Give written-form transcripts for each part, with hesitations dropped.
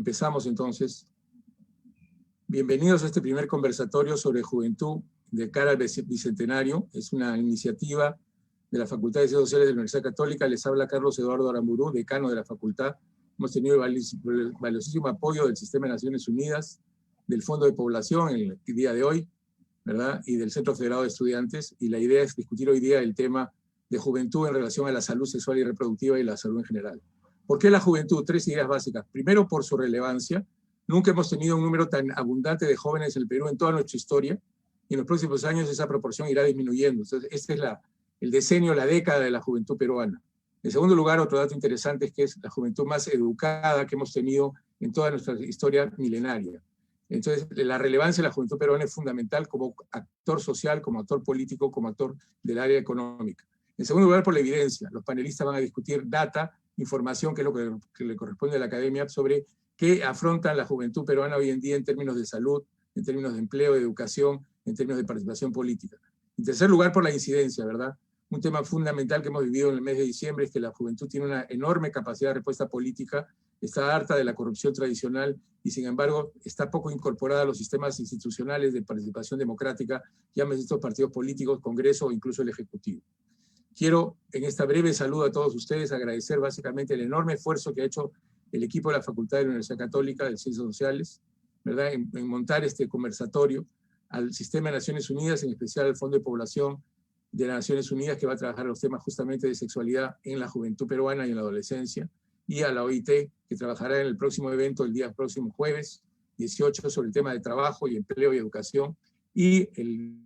Empezamos entonces. Bienvenidos a este primer conversatorio sobre juventud de cara al Bicentenario. Es una iniciativa de la Facultad de Ciencias Sociales de la Universidad Católica. Les habla Carlos Eduardo Aramburú, decano de la facultad. Hemos tenido el valiosísimo apoyo del Sistema de Naciones Unidas, del Fondo de Población en el día de hoy, ¿verdad? Y del Centro Federado de Estudiantes. Y la idea es discutir hoy día el tema de juventud en relación a la salud sexual y reproductiva y la salud en general. ¿Por qué la juventud? Tres ideas básicas. Primero, por su relevancia. Nunca hemos tenido un número tan abundante de jóvenes en el Perú en toda nuestra historia, y en los próximos años esa proporción irá disminuyendo. Entonces, este es el decenio, la década de la juventud peruana. En segundo lugar, otro dato interesante es que es la juventud más educada que hemos tenido en toda nuestra historia milenaria. Entonces, la relevancia de la juventud peruana es fundamental como actor social, como actor político, como actor del área económica. En segundo lugar, por la evidencia. Los panelistas van a discutir data, información, que es lo que le corresponde a la academia, sobre qué afronta la juventud peruana hoy en día en términos de salud, en términos de empleo, de educación, en términos de participación política. En tercer lugar, por la incidencia, ¿verdad? Un tema fundamental que hemos vivido en el mes de diciembre es que la juventud tiene una enorme capacidad de respuesta política, está harta de la corrupción tradicional y, sin embargo, está poco incorporada a los sistemas institucionales de participación democrática, llámese estos partidos políticos, Congreso o incluso el Ejecutivo. Quiero, en esta breve saludo a todos ustedes, agradecer básicamente el enorme esfuerzo que ha hecho el equipo de la Facultad de la Universidad Católica de Ciencias Sociales, ¿verdad?, en montar este conversatorio, al Sistema de Naciones Unidas, en especial al Fondo de Población de las Naciones Unidas, que va a trabajar los temas justamente de sexualidad en la juventud peruana y en la adolescencia, y a la OIT, que trabajará en el próximo evento, el día próximo jueves 18, sobre el tema de trabajo y empleo y educación, y el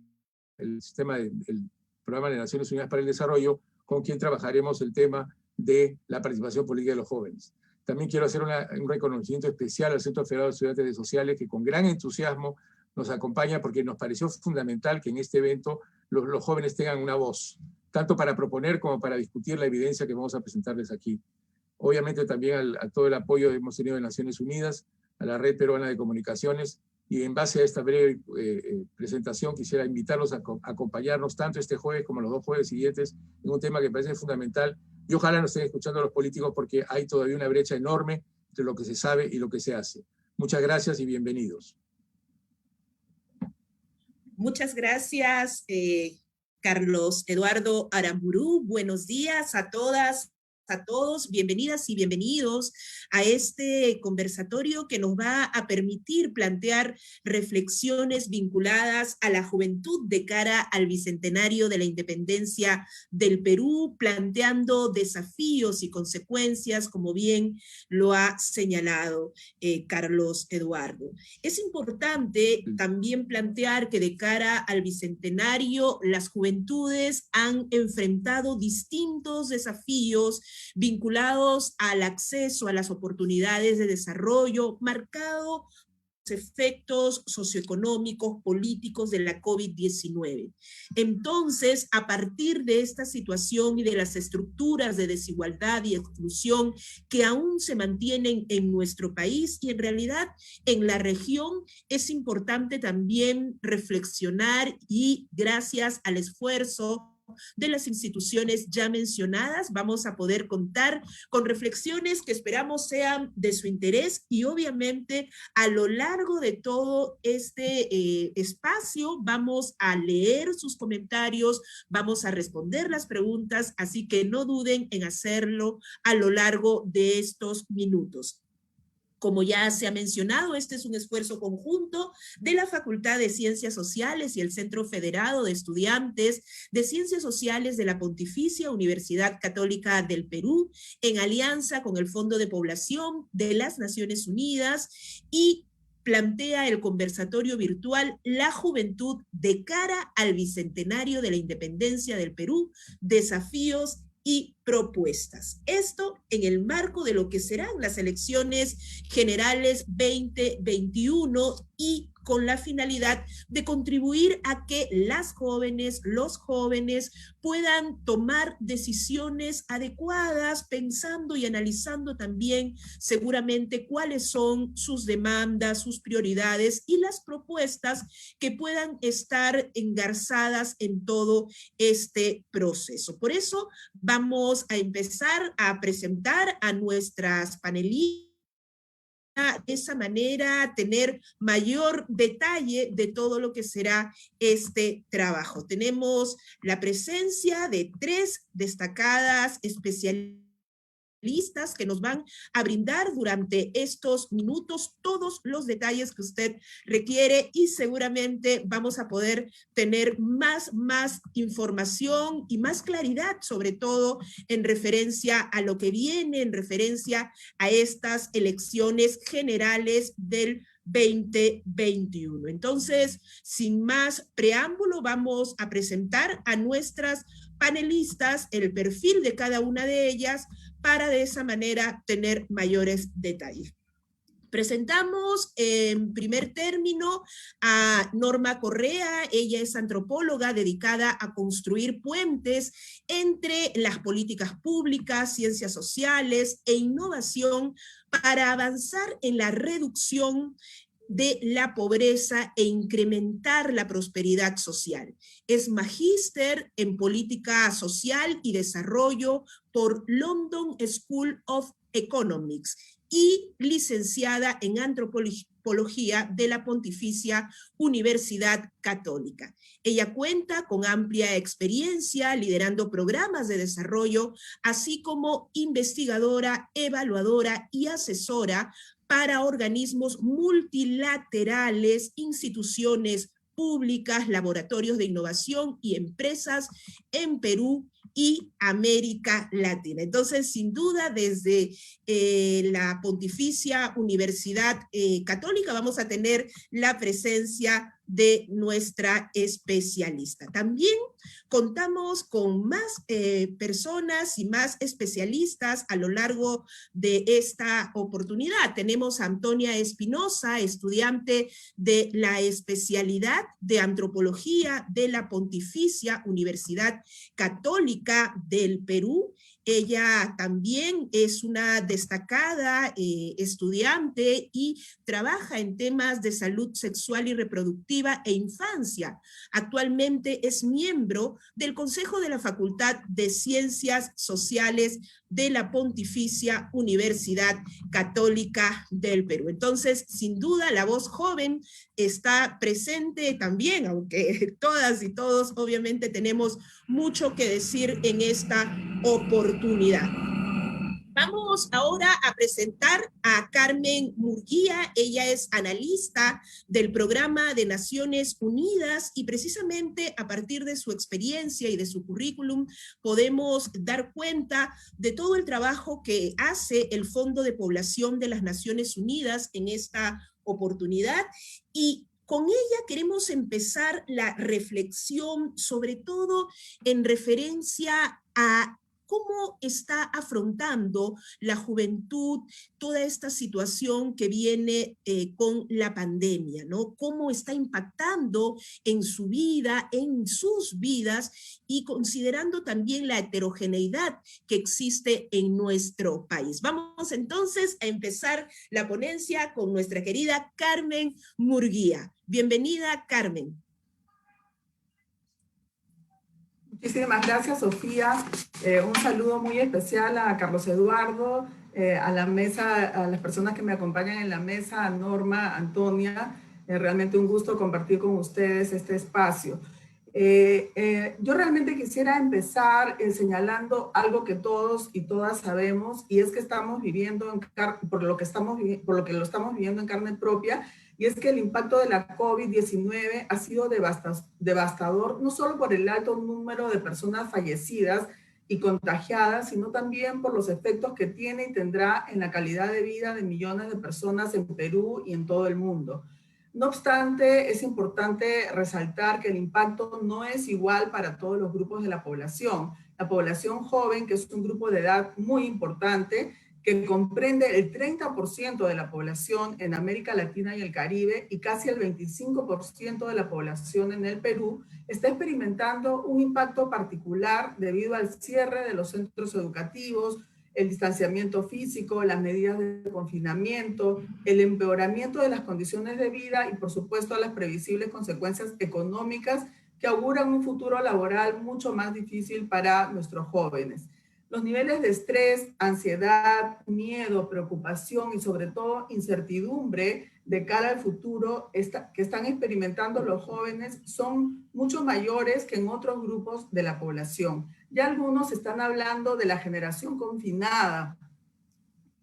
Programa de Naciones Unidas para el Desarrollo, con quien trabajaremos el tema de la participación política de los jóvenes. También quiero hacer un reconocimiento especial al Centro Federado de Estudiantes de Sociales, que con gran entusiasmo nos acompaña, porque nos pareció fundamental que en este evento los jóvenes tengan una voz, tanto para proponer como para discutir la evidencia que vamos a presentarles aquí. Obviamente también a todo el apoyo que hemos tenido de Naciones Unidas, a la Red Peruana de Comunicaciones, y en base a esta breve presentación quisiera invitarlos a acompañarnos tanto este jueves como los dos jueves siguientes en un tema que me parece fundamental, y ojalá nos estén escuchando los políticos, porque hay todavía una brecha enorme entre lo que se sabe y lo que se hace. Muchas gracias y bienvenidos. Muchas gracias, Carlos Eduardo Aramburú. Buenos días a todas, a todos. Bienvenidas y bienvenidos a este conversatorio que nos va a permitir plantear reflexiones vinculadas a la juventud de cara al Bicentenario de la Independencia del Perú, planteando desafíos y consecuencias, como bien lo ha señalado Carlos Eduardo. Es importante también plantear que de cara al Bicentenario, las juventudes han enfrentado distintos desafíos vinculados al acceso a las oportunidades de desarrollo, marcado los efectos socioeconómicos, políticos de la COVID-19. Entonces, a partir de esta situación y de las estructuras de desigualdad y exclusión que aún se mantienen en nuestro país y en realidad en la región, es importante también reflexionar, y gracias al esfuerzo de las instituciones ya mencionadas, vamos a poder contar con reflexiones que esperamos sean de su interés, y obviamente a lo largo de todo este espacio vamos a leer sus comentarios, vamos a responder las preguntas, así que no duden en hacerlo a lo largo de estos minutos. Como ya se ha mencionado, este es un esfuerzo conjunto de la Facultad de Ciencias Sociales y el Centro Federado de Estudiantes de Ciencias Sociales de la Pontificia Universidad Católica del Perú, en alianza con el Fondo de Población de las Naciones Unidas, y plantea el conversatorio virtual La Juventud de cara al Bicentenario de la Independencia del Perú, desafíos y propuestas. Esto en el marco de lo que serán las elecciones generales 2021, y con la finalidad de contribuir a que las jóvenes, los jóvenes puedan tomar decisiones adecuadas, pensando y analizando también seguramente cuáles son sus demandas, sus prioridades y las propuestas que puedan estar engarzadas en todo este proceso. Por eso vamos a empezar a presentar a nuestras panelistas de esa manera tener mayor detalle de todo lo que será este trabajo. Tenemos la presencia de 3 destacadas especialistas que nos van a brindar durante estos minutos todos los detalles que usted requiere y seguramente vamos a poder tener más información y más claridad, sobre todo en referencia a lo que viene, en referencia a estas elecciones generales del 2021. Entonces, sin más preámbulo, vamos a presentar a nuestras panelistas, el perfil de cada una de ellas, para de esa manera tener mayores detalles. Presentamos en primer término a Norma Correa. Ella es antropóloga dedicada a construir puentes entre las políticas públicas, ciencias sociales e innovación para avanzar en la reducción de la pobreza e incrementar la prosperidad social. Es magíster en política social y desarrollo por London School of Economics y licenciada en antropología de la Pontificia Universidad Católica. Ella cuenta con amplia experiencia liderando programas de desarrollo, así como investigadora, evaluadora y asesora para organismos multilaterales, instituciones públicas, laboratorios de innovación y empresas en Perú y América Latina. Entonces, sin duda, desde la Pontificia Universidad Católica vamos a tener la presencia de nuestra especialista. También contamos con más personas y más especialistas a lo largo de esta oportunidad. Tenemos a Antonia Espinosa, estudiante de la especialidad de antropología de la Pontificia Universidad Católica del Perú. Ella también es una destacada estudiante y trabaja en temas de salud sexual y reproductiva e infancia. Actualmente es miembro del Consejo de la Facultad de Ciencias Sociales de la Pontificia Universidad Católica del Perú. Entonces, sin duda, la voz joven está presente también, aunque todas y todos obviamente tenemos mucho que decir en esta oportunidad. Vamos ahora a presentar a Carmen Murguía. Ella es analista del Programa de Naciones Unidas y precisamente a partir de su experiencia y de su currículum podemos dar cuenta de todo el trabajo que hace el Fondo de Población de las Naciones Unidas en esta oportunidad y con ella queremos empezar la reflexión, sobre todo en referencia a cómo está afrontando la juventud toda esta situación que viene con la pandemia, ¿no? Cómo está impactando en su vida, en sus vidas, y considerando también la heterogeneidad que existe en nuestro país. Vamos entonces a empezar la ponencia con nuestra querida Carmen Murguía. Bienvenida, Carmen. Muchísimas gracias, Sofía. Un saludo muy especial a Carlos Eduardo, a la mesa, a las personas que me acompañan en la mesa, a Norma, a Antonia. Realmente un gusto compartir con ustedes este espacio. Yo realmente quisiera empezar señalando algo que todos y todas sabemos, y es que estamos viviendo, por lo que lo estamos viviendo en carne propia, y es que el impacto de la COVID-19 ha sido devastador, no solo por el alto número de personas fallecidas y contagiadas, sino también por los efectos que tiene y tendrá en la calidad de vida de millones de personas en Perú y en todo el mundo. No obstante, es importante resaltar que el impacto no es igual para todos los grupos de la población. La población joven, que es un grupo de edad muy importante, que comprende el 30% de la población en América Latina y el Caribe y casi el 25% de la población en el Perú, está experimentando un impacto particular debido al cierre de los centros educativos, el distanciamiento físico, las medidas de confinamiento, el empeoramiento de las condiciones de vida y, por supuesto, las previsibles consecuencias económicas que auguran un futuro laboral mucho más difícil para nuestros jóvenes. Los niveles de estrés, ansiedad, miedo, preocupación y sobre todo incertidumbre de cara al futuro que están experimentando los jóvenes son mucho mayores que en otros grupos de la población. Ya algunos están hablando de la generación confinada,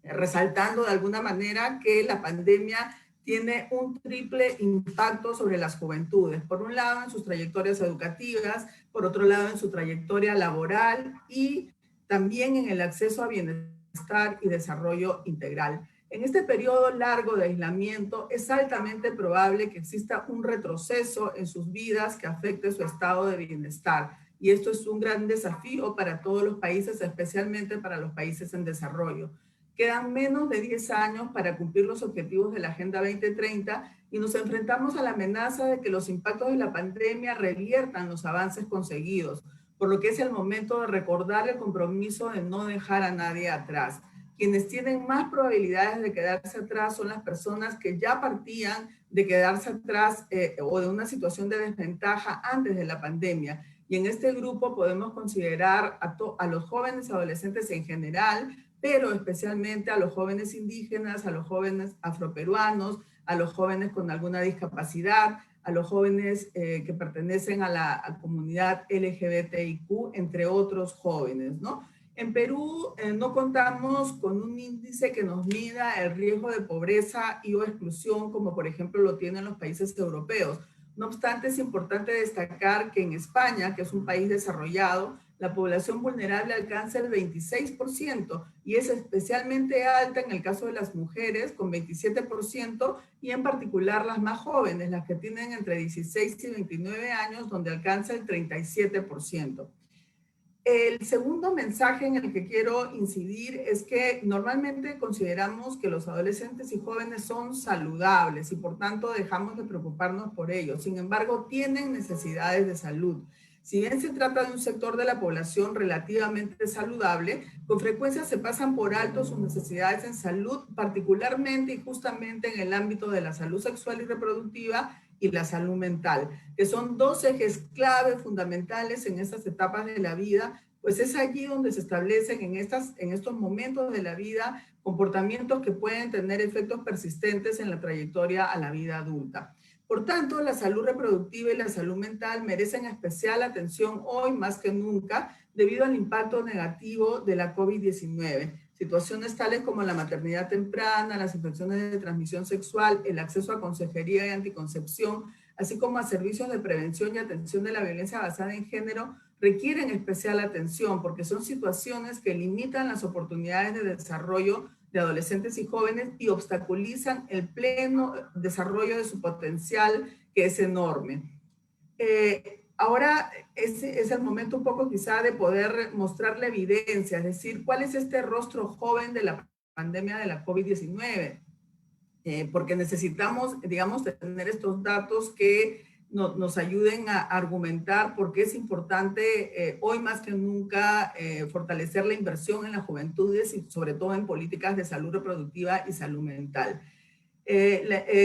resaltando de alguna manera que la pandemia tiene un triple impacto sobre las juventudes. Por un lado, en sus trayectorias educativas, por otro lado, en su trayectoria laboral y también en el acceso a bienestar y desarrollo integral. En este periodo largo de aislamiento, es altamente probable que exista un retroceso en sus vidas que afecte su estado de bienestar. Y esto es un gran desafío para todos los países, especialmente para los países en desarrollo. Quedan menos de 10 años para cumplir los objetivos de la Agenda 2030 y nos enfrentamos a la amenaza de que los impactos de la pandemia reviertan los avances conseguidos, por lo que es el momento de recordar el compromiso de no dejar a nadie atrás. Quienes tienen más probabilidades de quedarse atrás son las personas que ya partían de quedarse atrás o de una situación de desventaja antes de la pandemia. Y en este grupo podemos considerar a los jóvenes y adolescentes en general, pero especialmente a los jóvenes indígenas, a los jóvenes afroperuanos, a los jóvenes con alguna discapacidad, a los jóvenes que pertenecen a la comunidad LGBTIQ, entre otros jóvenes, ¿no? En Perú no contamos con un índice que nos mida el riesgo de pobreza y o exclusión, como por ejemplo lo tienen los países europeos. No obstante, es importante destacar que en España, que es un país desarrollado, la población vulnerable alcanza el 26% y es especialmente alta en el caso de las mujeres, con 27%, y en particular las más jóvenes, las que tienen entre 16 y 29 años, donde alcanza el 37%. El segundo mensaje en el que quiero incidir es que normalmente consideramos que los adolescentes y jóvenes son saludables y por tanto dejamos de preocuparnos por ellos. Sin embargo, tienen necesidades de salud. Si bien se trata de un sector de la población relativamente saludable, con frecuencia se pasan por alto sus necesidades en salud, particularmente y justamente en el ámbito de la salud sexual y reproductiva y la salud mental, que son dos ejes clave fundamentales en estas etapas de la vida, pues es allí donde se establecen en estos momentos de la vida comportamientos que pueden tener efectos persistentes en la trayectoria a la vida adulta. Por tanto, la salud reproductiva y la salud mental merecen especial atención hoy más que nunca debido al impacto negativo de la COVID-19. Situaciones tales como la maternidad temprana, las infecciones de transmisión sexual, el acceso a consejería y anticoncepción, así como a servicios de prevención y atención de la violencia basada en género, requieren especial atención porque son situaciones que limitan las oportunidades de desarrollo de adolescentes y jóvenes y obstaculizan el pleno desarrollo de su potencial, que es enorme. Ahora es el momento un poco quizá de poder mostrar la evidencia, es decir, cuál es este rostro joven de la pandemia de la COVID-19, porque necesitamos, digamos, tener estos datos que nos ayuden a argumentar por qué es importante hoy más que nunca fortalecer la inversión en las juventudes y sobre todo en políticas de salud reproductiva y salud mental.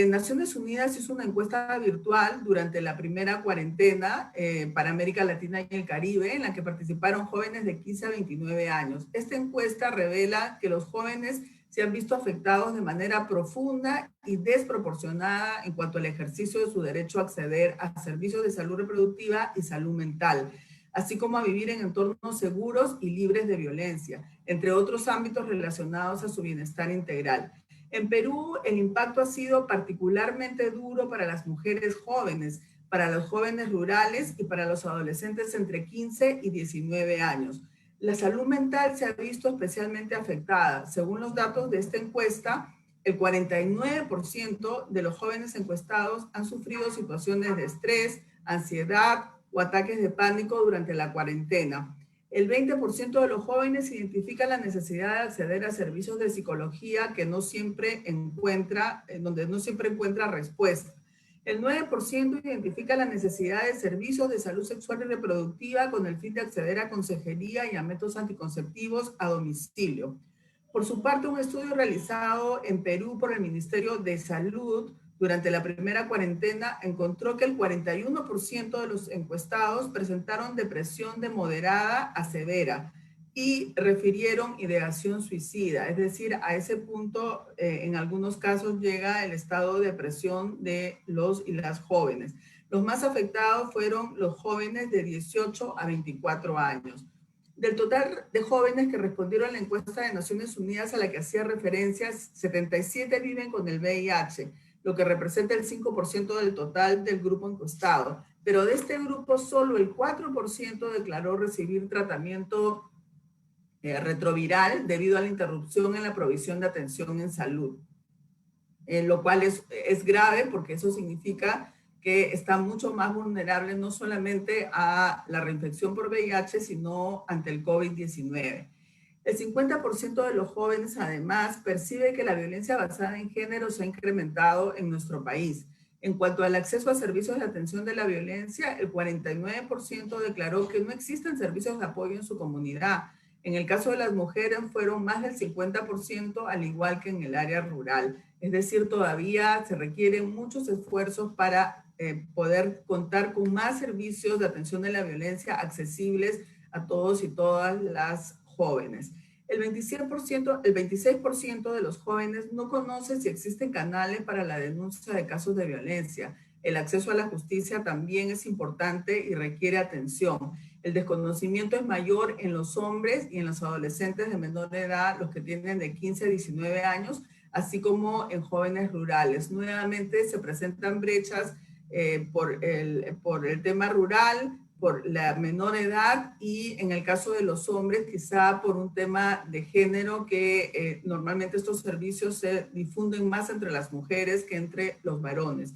Naciones Unidas hizo una encuesta virtual durante la primera cuarentena para América Latina y el Caribe, en la que participaron jóvenes de 15 a 29 años. Esta encuesta revela que los jóvenes se han visto afectados de manera profunda y desproporcionada en cuanto al ejercicio de su derecho a acceder a servicios de salud reproductiva y salud mental, así como a vivir en entornos seguros y libres de violencia, entre otros ámbitos relacionados a su bienestar integral. En Perú, el impacto ha sido particularmente duro para las mujeres jóvenes, para los jóvenes rurales y para los adolescentes entre 15 y 19 años. La salud mental se ha visto especialmente afectada. Según los datos de esta encuesta, el 49% de los jóvenes encuestados han sufrido situaciones de estrés, ansiedad o ataques de pánico durante la cuarentena. El 20% de los jóvenes identifica la necesidad de acceder a servicios de psicología que no siempre encuentra, donde no siempre encuentra respuesta. El 9% identifica la necesidad de servicios de salud sexual y reproductiva con el fin de acceder a consejería y a métodos anticonceptivos a domicilio. Por su parte, un estudio realizado en Perú por el Ministerio de Salud durante la primera cuarentena encontró que el 41% de los encuestados presentaron depresión de moderada a severa y refirieron ideación suicida. Es decir, a ese punto, en algunos casos llega el estado de depresión de los y las jóvenes. Los más afectados fueron los jóvenes de 18 a 24 años. Del total de jóvenes que respondieron a la encuesta de Naciones Unidas a la que hacía referencia, 77 viven con el VIH, lo que representa el 5% del total del grupo encuestado. Pero de este grupo, solo el 4% declaró recibir tratamiento retroviral debido a la interrupción en la provisión de atención en salud. Lo cual es grave porque eso significa que están mucho más vulnerables no solamente a la reinfección por VIH, sino ante el COVID-19. El 50% de los jóvenes, además, percibe que la violencia basada en género se ha incrementado en nuestro país. En cuanto al acceso a servicios de atención de la violencia, el 49% declaró que no existen servicios de apoyo en su comunidad. En el caso de las mujeres fueron más del 50%, al igual que en el área rural. Es decir, todavía se requieren muchos esfuerzos para poder contar con más servicios de atención de la violencia accesibles a todos y todas las jóvenes. El 26% de los jóvenes no conoce si existen canales para la denuncia de casos de violencia. El acceso a la justicia también es importante y requiere atención. El desconocimiento es mayor en los hombres y en los adolescentes de menor edad, los que tienen de 15 a 19 años, así como en jóvenes rurales. Nuevamente se presentan brechas por el tema rural, por la menor edad y en el caso de los hombres quizá por un tema de género que normalmente estos servicios se difunden más entre las mujeres que entre los varones.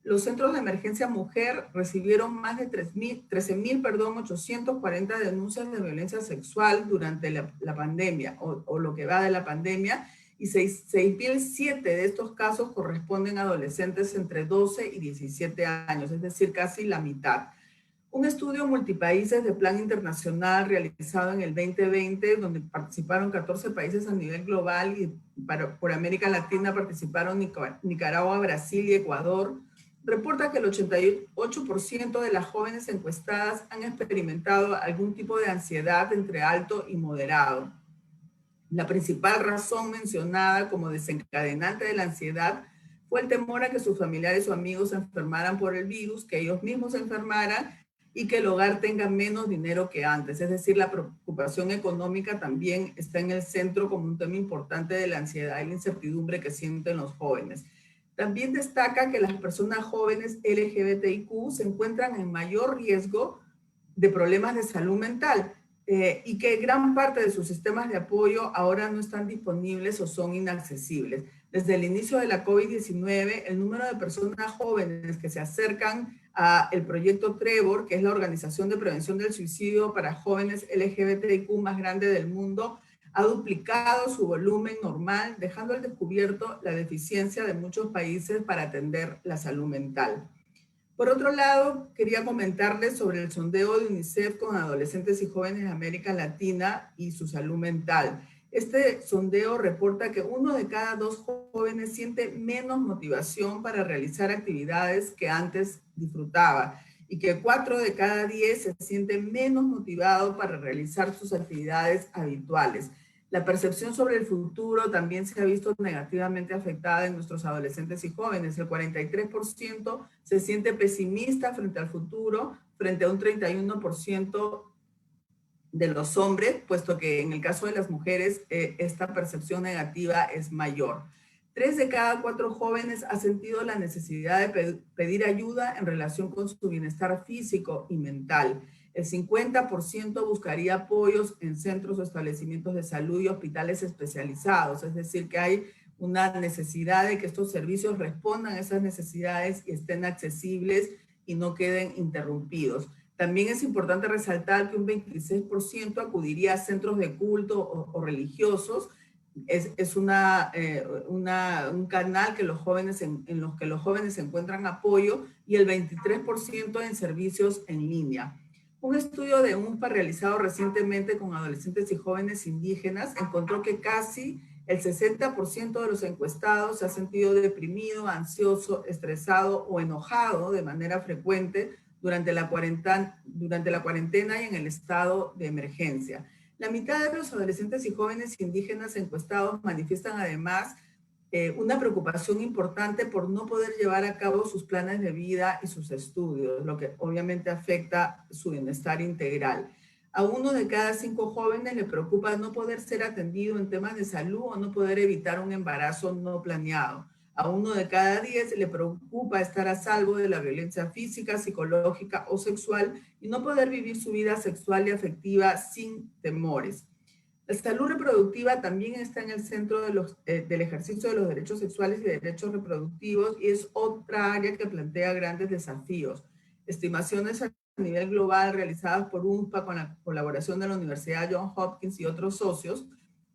Los centros de emergencia mujer recibieron más de 13.840 denuncias de violencia sexual durante la pandemia o lo que va de la pandemia, y 6.007 de estos casos corresponden a adolescentes entre 12 y 17 años, es decir, casi la mitad. Un estudio multipaíses de plan internacional realizado en el 2020, donde participaron 14 países a nivel global y por América Latina participaron Nicaragua, Brasil y Ecuador, reporta que el 88% de las jóvenes encuestadas han experimentado algún tipo de ansiedad entre alto y moderado. La principal razón mencionada como desencadenante de la ansiedad fue el temor a que sus familiares o amigos se enfermaran por el virus, que ellos mismos se enfermaran y que el hogar tenga menos dinero que antes. Es decir, la preocupación económica también está en el centro como un tema importante de la ansiedad y la incertidumbre que sienten los jóvenes. También destaca que las personas jóvenes LGBTIQ se encuentran en mayor riesgo de problemas de salud mental y que gran parte de sus sistemas de apoyo ahora no están disponibles o son inaccesibles. Desde el inicio de la COVID-19, el número de personas jóvenes que se acercan al proyecto Trevor, que es la organización de prevención del suicidio para jóvenes LGBTIQ más grande del mundo, ha duplicado su volumen normal, dejando al descubierto la deficiencia de muchos países para atender la salud mental. Por otro lado, quería comentarles sobre el sondeo de UNICEF con adolescentes y jóvenes de América Latina y su salud mental. Este sondeo reporta que 1 de cada 2 jóvenes siente menos motivación para realizar actividades que antes disfrutaba y que 4 de cada 10 se sienten menos motivados para realizar sus actividades habituales. La percepción sobre el futuro también se ha visto negativamente afectada en nuestros adolescentes y jóvenes. El 43% se siente pesimista frente al futuro, frente a un 31% de los hombres, puesto que en el caso de las mujeres esta percepción negativa es mayor. 3 de cada 4 jóvenes ha sentido la necesidad de pedir ayuda en relación con su bienestar físico y mental. El 50% buscaría apoyos en centros o establecimientos de salud y hospitales especializados, es decir, que hay una necesidad de que estos servicios respondan a esas necesidades y estén accesibles y no queden interrumpidos. También es importante resaltar que un 26% acudiría a centros de culto o religiosos. Es un canal que los jóvenes en los que los jóvenes encuentran apoyo, y el 23% en servicios en línea. Un estudio de UNFPA realizado recientemente con adolescentes y jóvenes indígenas encontró que casi el 60% de los encuestados se ha sentido deprimido, ansioso, estresado o enojado de manera frecuente durante la cuarentena y en el estado de emergencia. La mitad de los adolescentes y jóvenes indígenas encuestados manifiestan además una preocupación importante por no poder llevar a cabo sus planes de vida y sus estudios, lo que obviamente afecta su bienestar integral. A 1 de cada 5 jóvenes le preocupa no poder ser atendido en temas de salud o no poder evitar un embarazo no planeado. A 1 de cada 10 le preocupa estar a salvo de la violencia física, psicológica o sexual y no poder vivir su vida sexual y afectiva sin temores. La salud reproductiva también está en el centro del ejercicio de los derechos sexuales y derechos reproductivos y es otra área que plantea grandes desafíos. Estimaciones a nivel global realizadas por UNFPA con la colaboración de la Universidad Johns Hopkins y otros socios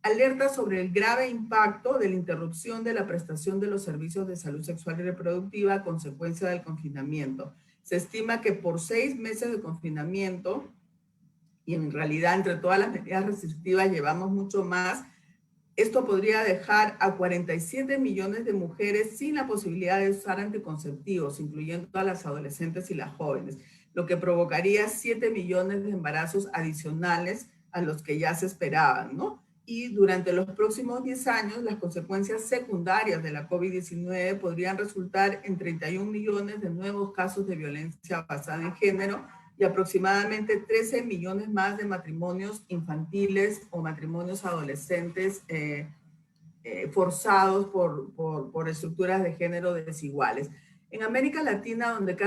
alerta sobre el grave impacto de la interrupción de la prestación de los servicios de salud sexual y reproductiva a consecuencia del confinamiento. Se estima que por 6 meses de confinamiento, y en realidad entre todas las medidas restrictivas llevamos mucho más, esto podría dejar a 47 millones de mujeres sin la posibilidad de usar anticonceptivos, incluyendo a las adolescentes y las jóvenes, lo que provocaría 7 millones de embarazos adicionales a los que ya se esperaban, ¿no? Y durante los próximos 10 años, las consecuencias secundarias de la COVID-19 podrían resultar en 31 millones de nuevos casos de violencia basada en género, y aproximadamente 13 millones más de matrimonios infantiles o matrimonios adolescentes forzados por estructuras de género desiguales. En América Latina, donde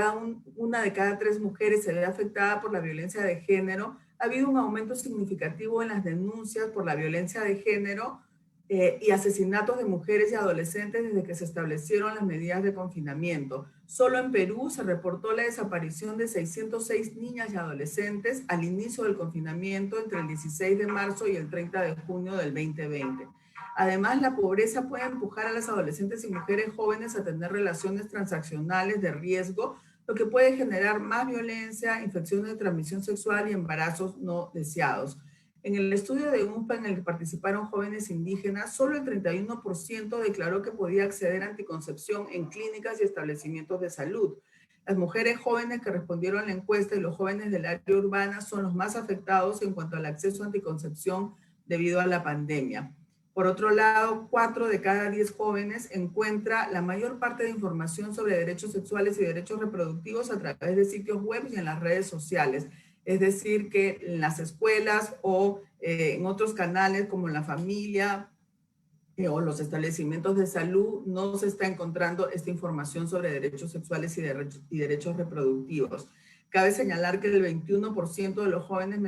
una de cada 3 mujeres se ve afectada por la violencia de género, ha habido un aumento significativo en las denuncias por la violencia de género y asesinatos de mujeres y adolescentes desde que se establecieron las medidas de confinamiento. Solo en Perú se reportó la desaparición de 606 niñas y adolescentes al inicio del confinamiento entre el 16 de marzo y el 30 de junio del 2020. Además, la pobreza puede empujar a las adolescentes y mujeres jóvenes a tener relaciones transaccionales de riesgo, lo que puede generar más violencia, infecciones de transmisión sexual y embarazos no deseados. En el estudio de UNFPA en el que participaron jóvenes indígenas, solo el 31% declaró que podía acceder a anticoncepción en clínicas y establecimientos de salud. Las mujeres jóvenes que respondieron a la encuesta y los jóvenes del área urbana son los más afectados en cuanto al acceso a anticoncepción debido a la pandemia. Por otro lado, 4 de cada 10 jóvenes encuentra la mayor parte de información sobre derechos sexuales y derechos reproductivos a través de sitios web y en las redes sociales. Es decir, que en las escuelas o en otros canales como la familia o los establecimientos de salud no se está encontrando esta información sobre derechos sexuales y derechos reproductivos. Cabe señalar que el 21% de los jóvenes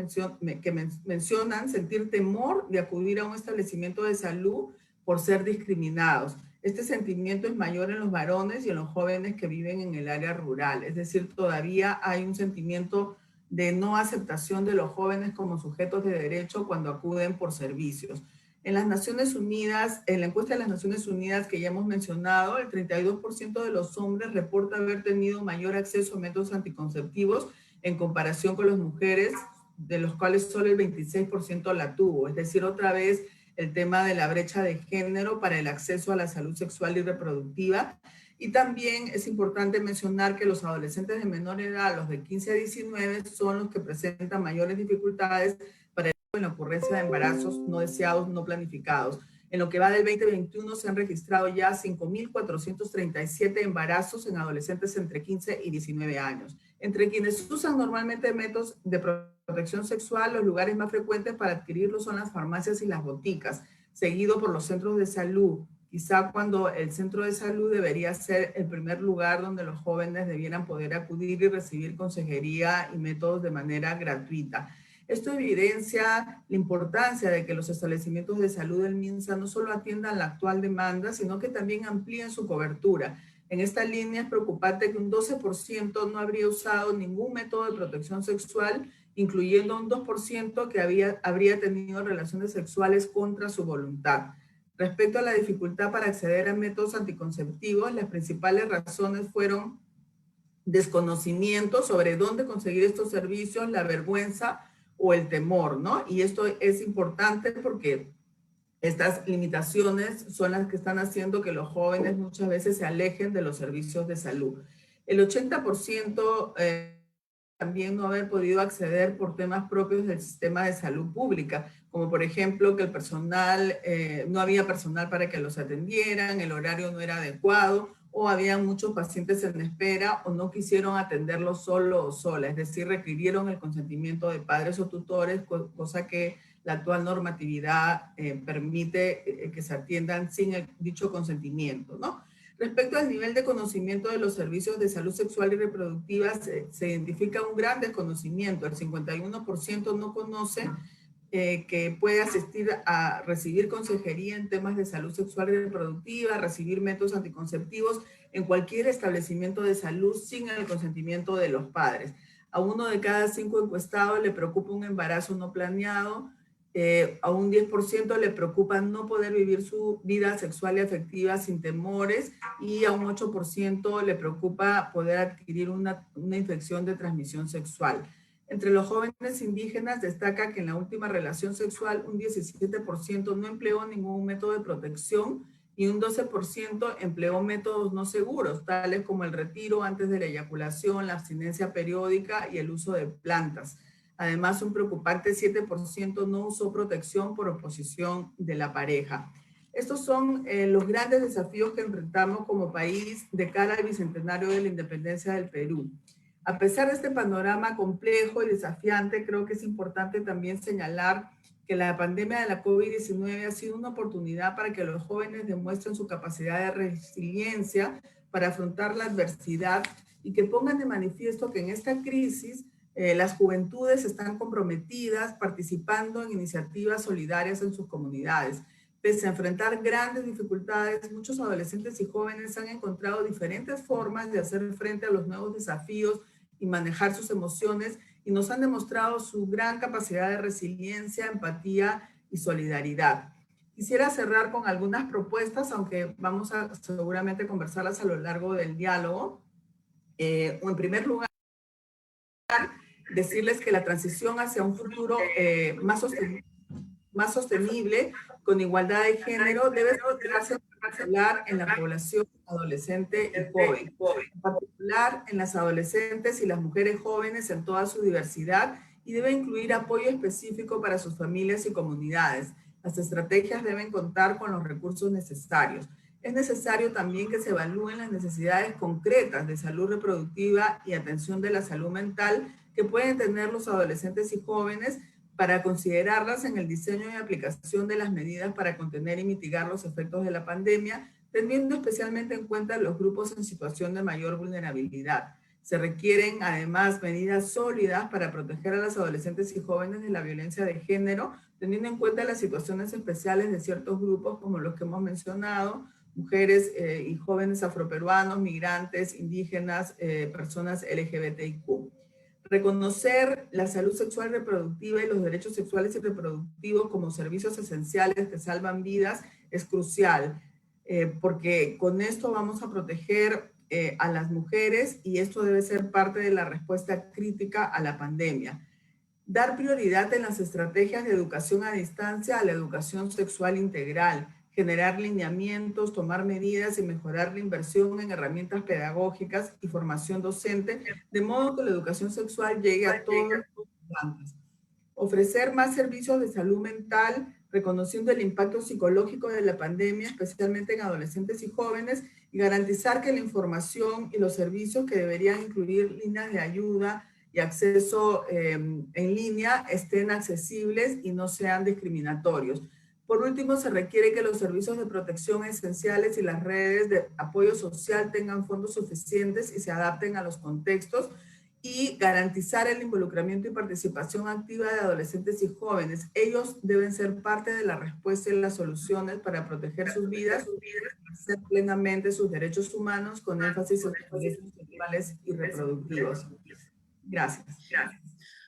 mencionan sentir temor de acudir a un establecimiento de salud por ser discriminados. Este sentimiento es mayor en los varones y en los jóvenes que viven en el área rural. Es decir, todavía hay un sentimiento de no aceptación de los jóvenes como sujetos de derecho cuando acuden por servicios. En las Naciones Unidas, en la encuesta de las Naciones Unidas que ya hemos mencionado, el 32% de los hombres reporta haber tenido mayor acceso a métodos anticonceptivos en comparación con las mujeres, de los cuales solo el 26% la tuvo. Es decir, otra vez el tema de la brecha de género para el acceso a la salud sexual y reproductiva. Y también es importante mencionar que los adolescentes de menor edad, los de 15 a 19, son los que presentan mayores dificultades para en la ocurrencia de embarazos no deseados, no planificados. En lo que va del 2021 se han registrado ya 5.437 embarazos en adolescentes entre 15 y 19 años. Entre quienes usan normalmente métodos de protección sexual, los lugares más frecuentes para adquirirlos son las farmacias y las boticas, seguido por los centros de salud, quizá cuando el centro de salud debería ser el primer lugar donde los jóvenes debieran poder acudir y recibir consejería y métodos de manera gratuita. Esto evidencia la importancia de que los establecimientos de salud del MINSA no solo atiendan la actual demanda, sino que también amplíen su cobertura. En esta línea es preocupante que un 12% no habría usado ningún método de protección sexual, incluyendo un 2% que habría tenido relaciones sexuales contra su voluntad. Respecto a la dificultad para acceder a métodos anticonceptivos, las principales razones fueron desconocimiento sobre dónde conseguir estos servicios, la vergüenza o el temor, ¿no? Y esto es importante porque estas limitaciones son las que están haciendo que los jóvenes muchas veces se alejen de los servicios de salud. El 80% también no haber podido acceder por temas propios del sistema de salud pública, como por ejemplo que el personal, no había personal para que los atendieran, el horario no era adecuado, o había muchos pacientes en espera o no quisieron atenderlos solo o sola, es decir, requirieron el consentimiento de padres o tutores, cosa que la actual normatividad permite que se atiendan sin dicho consentimiento, ¿no? Respecto al nivel de conocimiento de los servicios de salud sexual y reproductiva, se identifica un gran desconocimiento. El 51% no conoce que puede asistir a recibir consejería en temas de salud sexual y reproductiva, recibir métodos anticonceptivos en cualquier establecimiento de salud sin el consentimiento de los padres. A 1 de cada 5 encuestados le preocupa un embarazo no planeado, a un 10% le preocupa no poder vivir su vida sexual y afectiva sin temores, y a un 8% le preocupa poder adquirir una infección de transmisión sexual. Entre los jóvenes indígenas destaca que en la última relación sexual un 17% no empleó ningún método de protección y un 12% empleó métodos no seguros, tales como el retiro antes de la eyaculación, la abstinencia periódica y el uso de plantas. Además, un preocupante 7% no usó protección por oposición de la pareja. Estos son los grandes desafíos que enfrentamos como país de cara al bicentenario de la independencia del Perú. A pesar de este panorama complejo y desafiante, creo que es importante también señalar que la pandemia de la COVID-19 ha sido una oportunidad para que los jóvenes demuestren su capacidad de resiliencia para afrontar la adversidad y que pongan de manifiesto que en esta crisis las juventudes están comprometidas participando en iniciativas solidarias en sus comunidades. Pese a enfrentar grandes dificultades, muchos adolescentes y jóvenes han encontrado diferentes formas de hacer frente a los nuevos desafíos y manejar sus emociones, y nos han demostrado su gran capacidad de resiliencia, empatía y solidaridad. Quisiera cerrar con algunas propuestas, aunque vamos a seguramente conversarlas a lo largo del diálogo. En primer lugar, decirles que la transición hacia un futuro más sostenible, con igualdad de género, debe centrarse en particular en la población adolescente y joven, en particular en las adolescentes y las mujeres jóvenes en toda su diversidad, y debe incluir apoyo específico para sus familias y comunidades. Las estrategias deben contar con los recursos necesarios. Es necesario también que se evalúen las necesidades concretas de salud reproductiva y atención de la salud mental que pueden tener los adolescentes y jóvenes, para considerarlas en el diseño y aplicación de las medidas para contener y mitigar los efectos de la pandemia, teniendo especialmente en cuenta los grupos en situación de mayor vulnerabilidad. Se requieren además medidas sólidas para proteger a las adolescentes y jóvenes de la violencia de género, teniendo en cuenta las situaciones especiales de ciertos grupos como los que hemos mencionado, mujeres y jóvenes afroperuanos, migrantes, indígenas, personas LGBTIQ. Reconocer la salud sexual y reproductiva y los derechos sexuales y reproductivos como servicios esenciales que salvan vidas es crucial, porque con esto vamos a proteger a las mujeres, y esto debe ser parte de la respuesta crítica a la pandemia. Dar prioridad en las estrategias de educación a distancia a la educación sexual integral, generar lineamientos, tomar medidas y mejorar la inversión en herramientas pedagógicas y formación docente, de modo que la educación sexual llegue a todos los estudiantes. Ofrecer más servicios de salud mental, reconociendo el impacto psicológico de la pandemia, especialmente en adolescentes y jóvenes, y garantizar que la información y los servicios que deberían incluir líneas de ayuda y acceso en línea estén accesibles y no sean discriminatorios. Por último, se requiere que los servicios de protección esenciales y las redes de apoyo social tengan fondos suficientes y se adapten a los contextos, y garantizar el involucramiento y participación activa de adolescentes y jóvenes. Ellos deben ser parte de la respuesta y las soluciones para proteger sus vidas, ejercer plenamente sus derechos humanos con énfasis en los derechos sexuales y reproductivos. Gracias.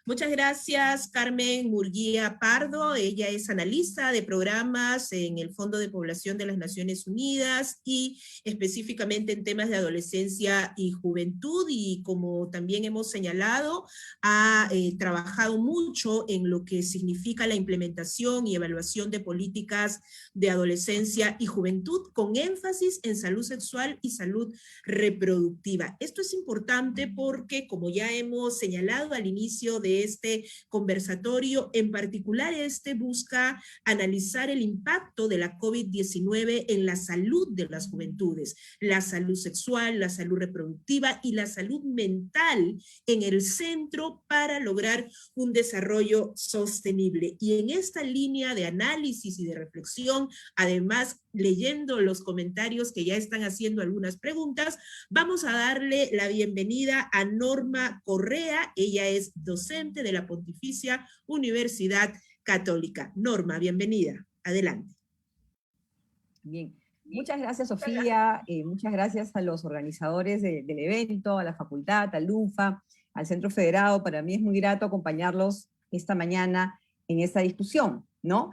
Muchas gracias, Carmen Murguía Pardo. Ella es analista de programas en el Fondo de Población de las Naciones Unidas y específicamente en temas de adolescencia y juventud, y como también hemos señalado, ha trabajado mucho en lo que significa la implementación y evaluación de políticas de adolescencia y juventud, con énfasis en salud sexual y salud reproductiva. Esto es importante porque, como ya hemos señalado al inicio de este conversatorio, en particular este busca analizar el impacto de la COVID-19 en la salud de las juventudes, la salud sexual, la salud reproductiva y la salud mental en el centro para lograr un desarrollo sostenible. Y en esta línea de análisis y de reflexión, además, leyendo los comentarios que ya están haciendo algunas preguntas, vamos a darle la bienvenida a Norma Correa. Ella es docente de la Pontificia Universidad Católica. Norma, bienvenida. Adelante. Bien. Muchas gracias, Sofía. Muchas gracias a los organizadores del evento, a la facultad, al UFA, al Centro Federado. Para mí es muy grato acompañarlos esta mañana en esta discusión, ¿no?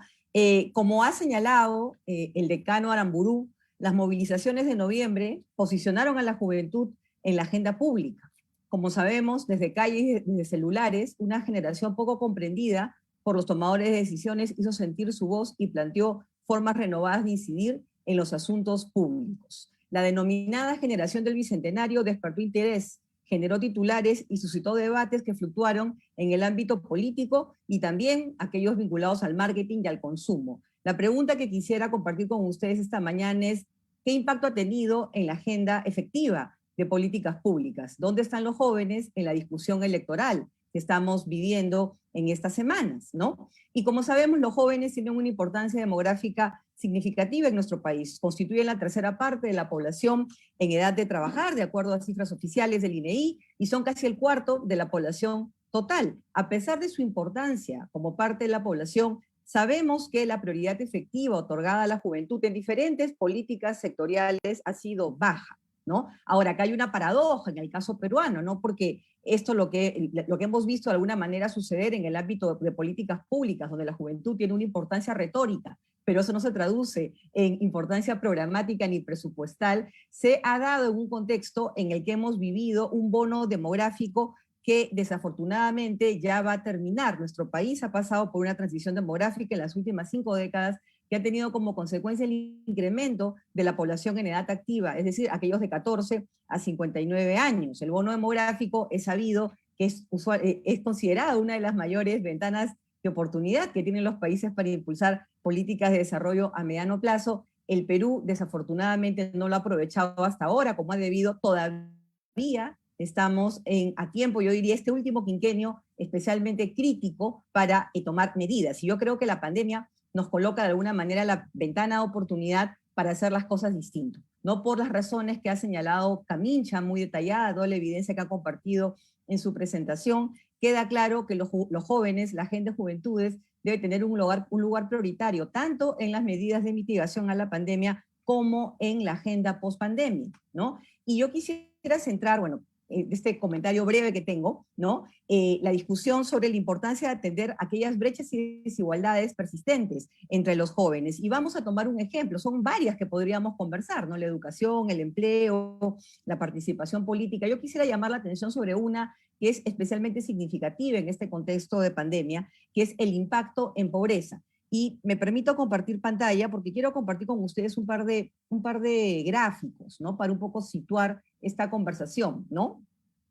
Como ha señalado el decano Aramburu, las movilizaciones de noviembre posicionaron a la juventud en la agenda pública. Como sabemos, desde calles y desde celulares, una generación poco comprendida por los tomadores de decisiones hizo sentir su voz y planteó formas renovadas de incidir en los asuntos públicos. La denominada generación del Bicentenario despertó interés, generó titulares y suscitó debates que fluctuaron en el ámbito político y también aquellos vinculados al marketing y al consumo. La pregunta que quisiera compartir con ustedes esta mañana es: ¿qué impacto ha tenido en la agenda efectiva de políticas públicas? ¿Dónde están los jóvenes en la discusión electoral que estamos viviendo en estas semanas, ¿no? Y como sabemos, los jóvenes tienen una importancia demográfica significativa en nuestro país. Constituyen la tercera parte de la población en edad de trabajar, de acuerdo a cifras oficiales del INEI, y son casi el cuarto de la población total. A pesar de su importancia como parte de la población, sabemos que la prioridad efectiva otorgada a la juventud en diferentes políticas sectoriales ha sido baja, ¿no? Ahora, acá hay una paradoja en el caso peruano, ¿no? Porque esto lo que hemos visto de alguna manera suceder en el ámbito de políticas públicas, donde la juventud tiene una importancia retórica, pero eso no se traduce en importancia programática ni presupuestal, se ha dado en un contexto en el que hemos vivido un bono demográfico que desafortunadamente ya va a terminar. Nuestro país ha pasado por una transición demográfica en las últimas 5 décadas que ha tenido como consecuencia el incremento de la población en edad activa, es decir, aquellos de 14 a 59 años. El bono demográfico es sabido que es considerado una de las mayores ventanas de oportunidad que tienen los países para impulsar políticas de desarrollo a mediano plazo. El Perú desafortunadamente no lo ha aprovechado hasta ahora como ha debido. Todavía estamos a tiempo, yo diría, este último quinquenio especialmente crítico para tomar medidas. Y yo creo que la pandemia nos coloca de alguna manera la ventana de oportunidad para hacer las cosas distinto. No por las razones que ha señalado Camincha, muy detallada, toda la evidencia que ha compartido en su presentación, queda claro que los jóvenes, la agenda de juventudes, debe tener un lugar prioritario, tanto en las medidas de mitigación a la pandemia como en la agenda post-pandemia, ¿no? Y yo quisiera centrar, bueno, este comentario breve que tengo, ¿no? La discusión sobre la importancia de atender aquellas brechas y desigualdades persistentes entre los jóvenes. Y vamos a tomar un ejemplo, son varias que podríamos conversar, ¿no? La educación, el empleo, la participación política. Yo quisiera llamar la atención sobre una que es especialmente significativa en este contexto de pandemia, que es el impacto en pobreza. Y me permito compartir pantalla porque quiero compartir con ustedes un par de gráficos, ¿no? Para un poco situar esta conversación, ¿no?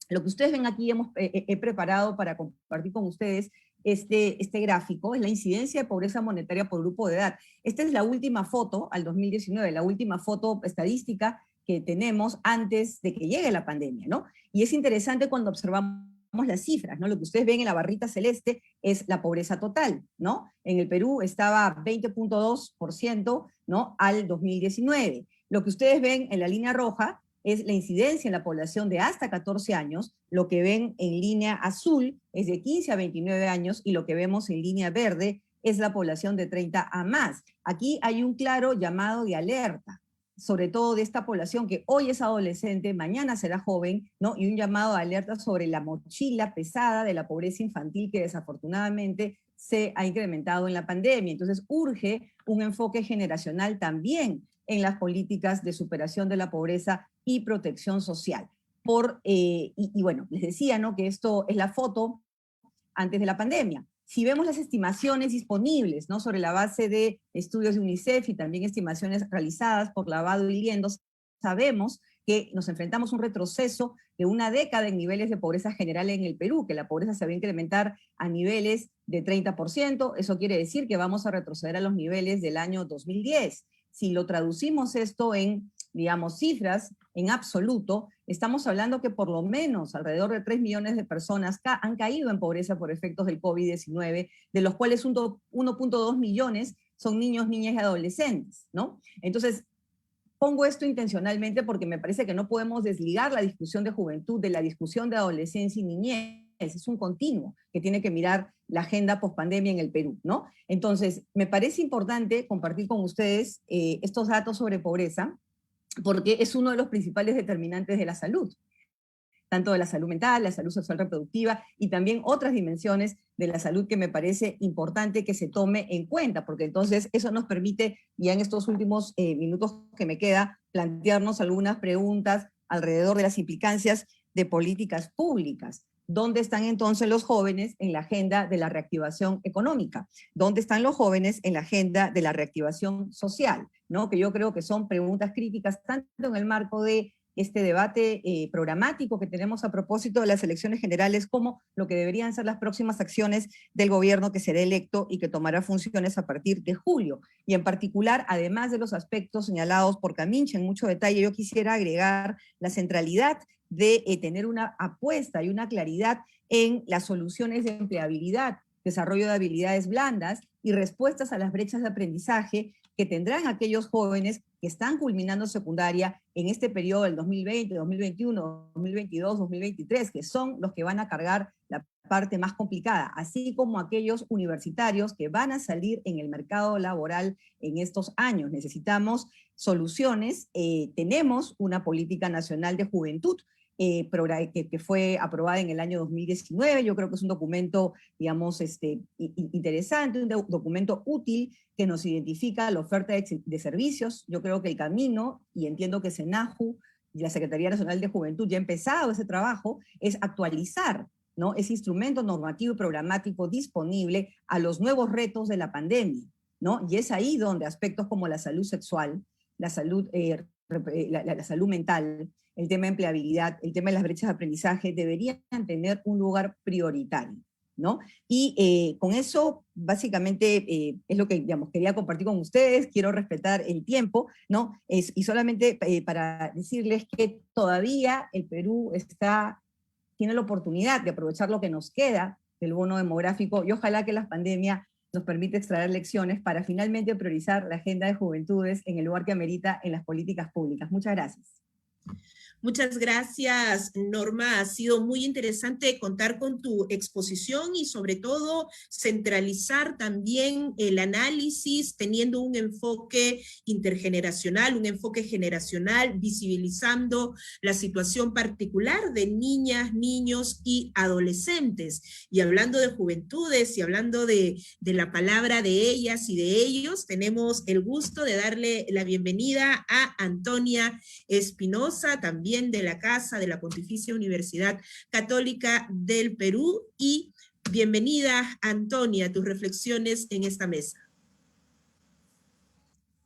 Lo que ustedes ven aquí he preparado para compartir con ustedes este gráfico, es la incidencia de pobreza monetaria por grupo de edad. Esta es la última foto al 2019, la última foto estadística que tenemos antes de que llegue la pandemia, ¿no? Y es interesante cuando observamos las cifras, ¿no? Lo que ustedes ven en la barrita celeste es la pobreza total, ¿no? En el Perú estaba 20.2%, ¿no? Al 2019. Lo que ustedes ven en la línea roja es la incidencia en la población de hasta 14 años, lo que ven en línea azul es de 15 a 29 años y lo que vemos en línea verde es la población de 30 a más. Aquí hay un claro llamado de alerta. sobre todo de esta población que hoy es adolescente, mañana será joven, ¿no? Y un llamado de alerta sobre la mochila pesada de la pobreza infantil que desafortunadamente se ha incrementado en la pandemia. Entonces urge un enfoque generacional también en las políticas de superación de la pobreza y protección social. Y bueno, les decía, ¿no?, que esto es la foto antes de la pandemia. Si vemos las estimaciones disponibles, ¿no?, sobre la base de estudios de UNICEF y también estimaciones realizadas por Lavado y Liendo, sabemos que nos enfrentamos a un retroceso de una década en niveles de pobreza general en el Perú, que la pobreza se va a incrementar a niveles de 30%, eso quiere decir que vamos a retroceder a los niveles del año 2010. Si lo traducimos esto en, digamos, cifras en absoluto, estamos hablando que por lo menos alrededor de 3 millones de personas han caído en pobreza por efectos del COVID-19, de los cuales 1.2 millones son niños, niñas y adolescentes, ¿no? Entonces, pongo esto intencionalmente porque me parece que no podemos desligar la discusión de juventud de la discusión de adolescencia y niñez. Es un continuo que tiene que mirar la agenda pospandemia en el Perú, ¿no? Entonces, me parece importante compartir con ustedes estos datos sobre pobreza, porque es uno de los principales determinantes de la salud, tanto de la salud mental, la salud sexual reproductiva y también otras dimensiones de la salud que me parece importante que se tome en cuenta, porque entonces eso nos permite, ya en estos últimos minutos que me queda, plantearnos algunas preguntas alrededor de las implicancias de políticas públicas. ¿Dónde están entonces los jóvenes en la agenda de la reactivación económica? ¿Dónde están los jóvenes en la agenda de la reactivación social? ¿No? Que yo creo que son preguntas críticas tanto en el marco de este debate programático que tenemos a propósito de las elecciones generales, como lo que deberían ser las próximas acciones del gobierno que será electo y que tomará funciones a partir de julio. Y en particular, además de los aspectos señalados por Camincha en mucho detalle, yo quisiera agregar la centralidad de tener una apuesta y una claridad en las soluciones de empleabilidad, desarrollo de habilidades blandas y respuestas a las brechas de aprendizaje que tendrán aquellos jóvenes que están culminando secundaria en este periodo del 2020, 2021, 2022, 2023, que son los que van a cargar la parte más complicada, así como aquellos universitarios que van a salir en el mercado laboral en estos años. Necesitamos soluciones. Tenemos una política nacional de juventud que fue aprobada en el año 2019. Yo creo que es un documento, digamos, interesante, un documento útil que nos identifica la oferta de servicios. Yo creo que el camino, y entiendo que SENAJU y la Secretaría Nacional de Juventud ya ha empezado ese trabajo, es actualizar, ¿no?, ese instrumento normativo y programático disponible a los nuevos retos de la pandemia, ¿no? Y es ahí donde aspectos como la salud sexual, la salud, la salud mental, el tema de empleabilidad, el tema de las brechas de aprendizaje deberían tener un lugar prioritario, ¿no? Y con eso, básicamente, es lo que, digamos, quería compartir con ustedes. Quiero respetar el tiempo, ¿no? Y solamente para decirles que todavía el Perú tiene la oportunidad de aprovechar lo que nos queda del bono demográfico, y ojalá que la pandemia nos permita extraer lecciones para finalmente priorizar la agenda de juventudes en el lugar que amerita en las políticas públicas. Muchas gracias. Muchas gracias, Norma. Ha sido muy interesante contar con tu exposición y sobre todo centralizar también el análisis teniendo un enfoque intergeneracional, un enfoque generacional, visibilizando la situación particular de niñas, niños y adolescentes. Y hablando de juventudes y hablando de la palabra de ellas y de ellos, tenemos el gusto de darle la bienvenida a Antonia Espinosa, también de la Casa de la Pontificia Universidad Católica del Perú. Y bienvenida, Antonia, tus reflexiones en esta mesa.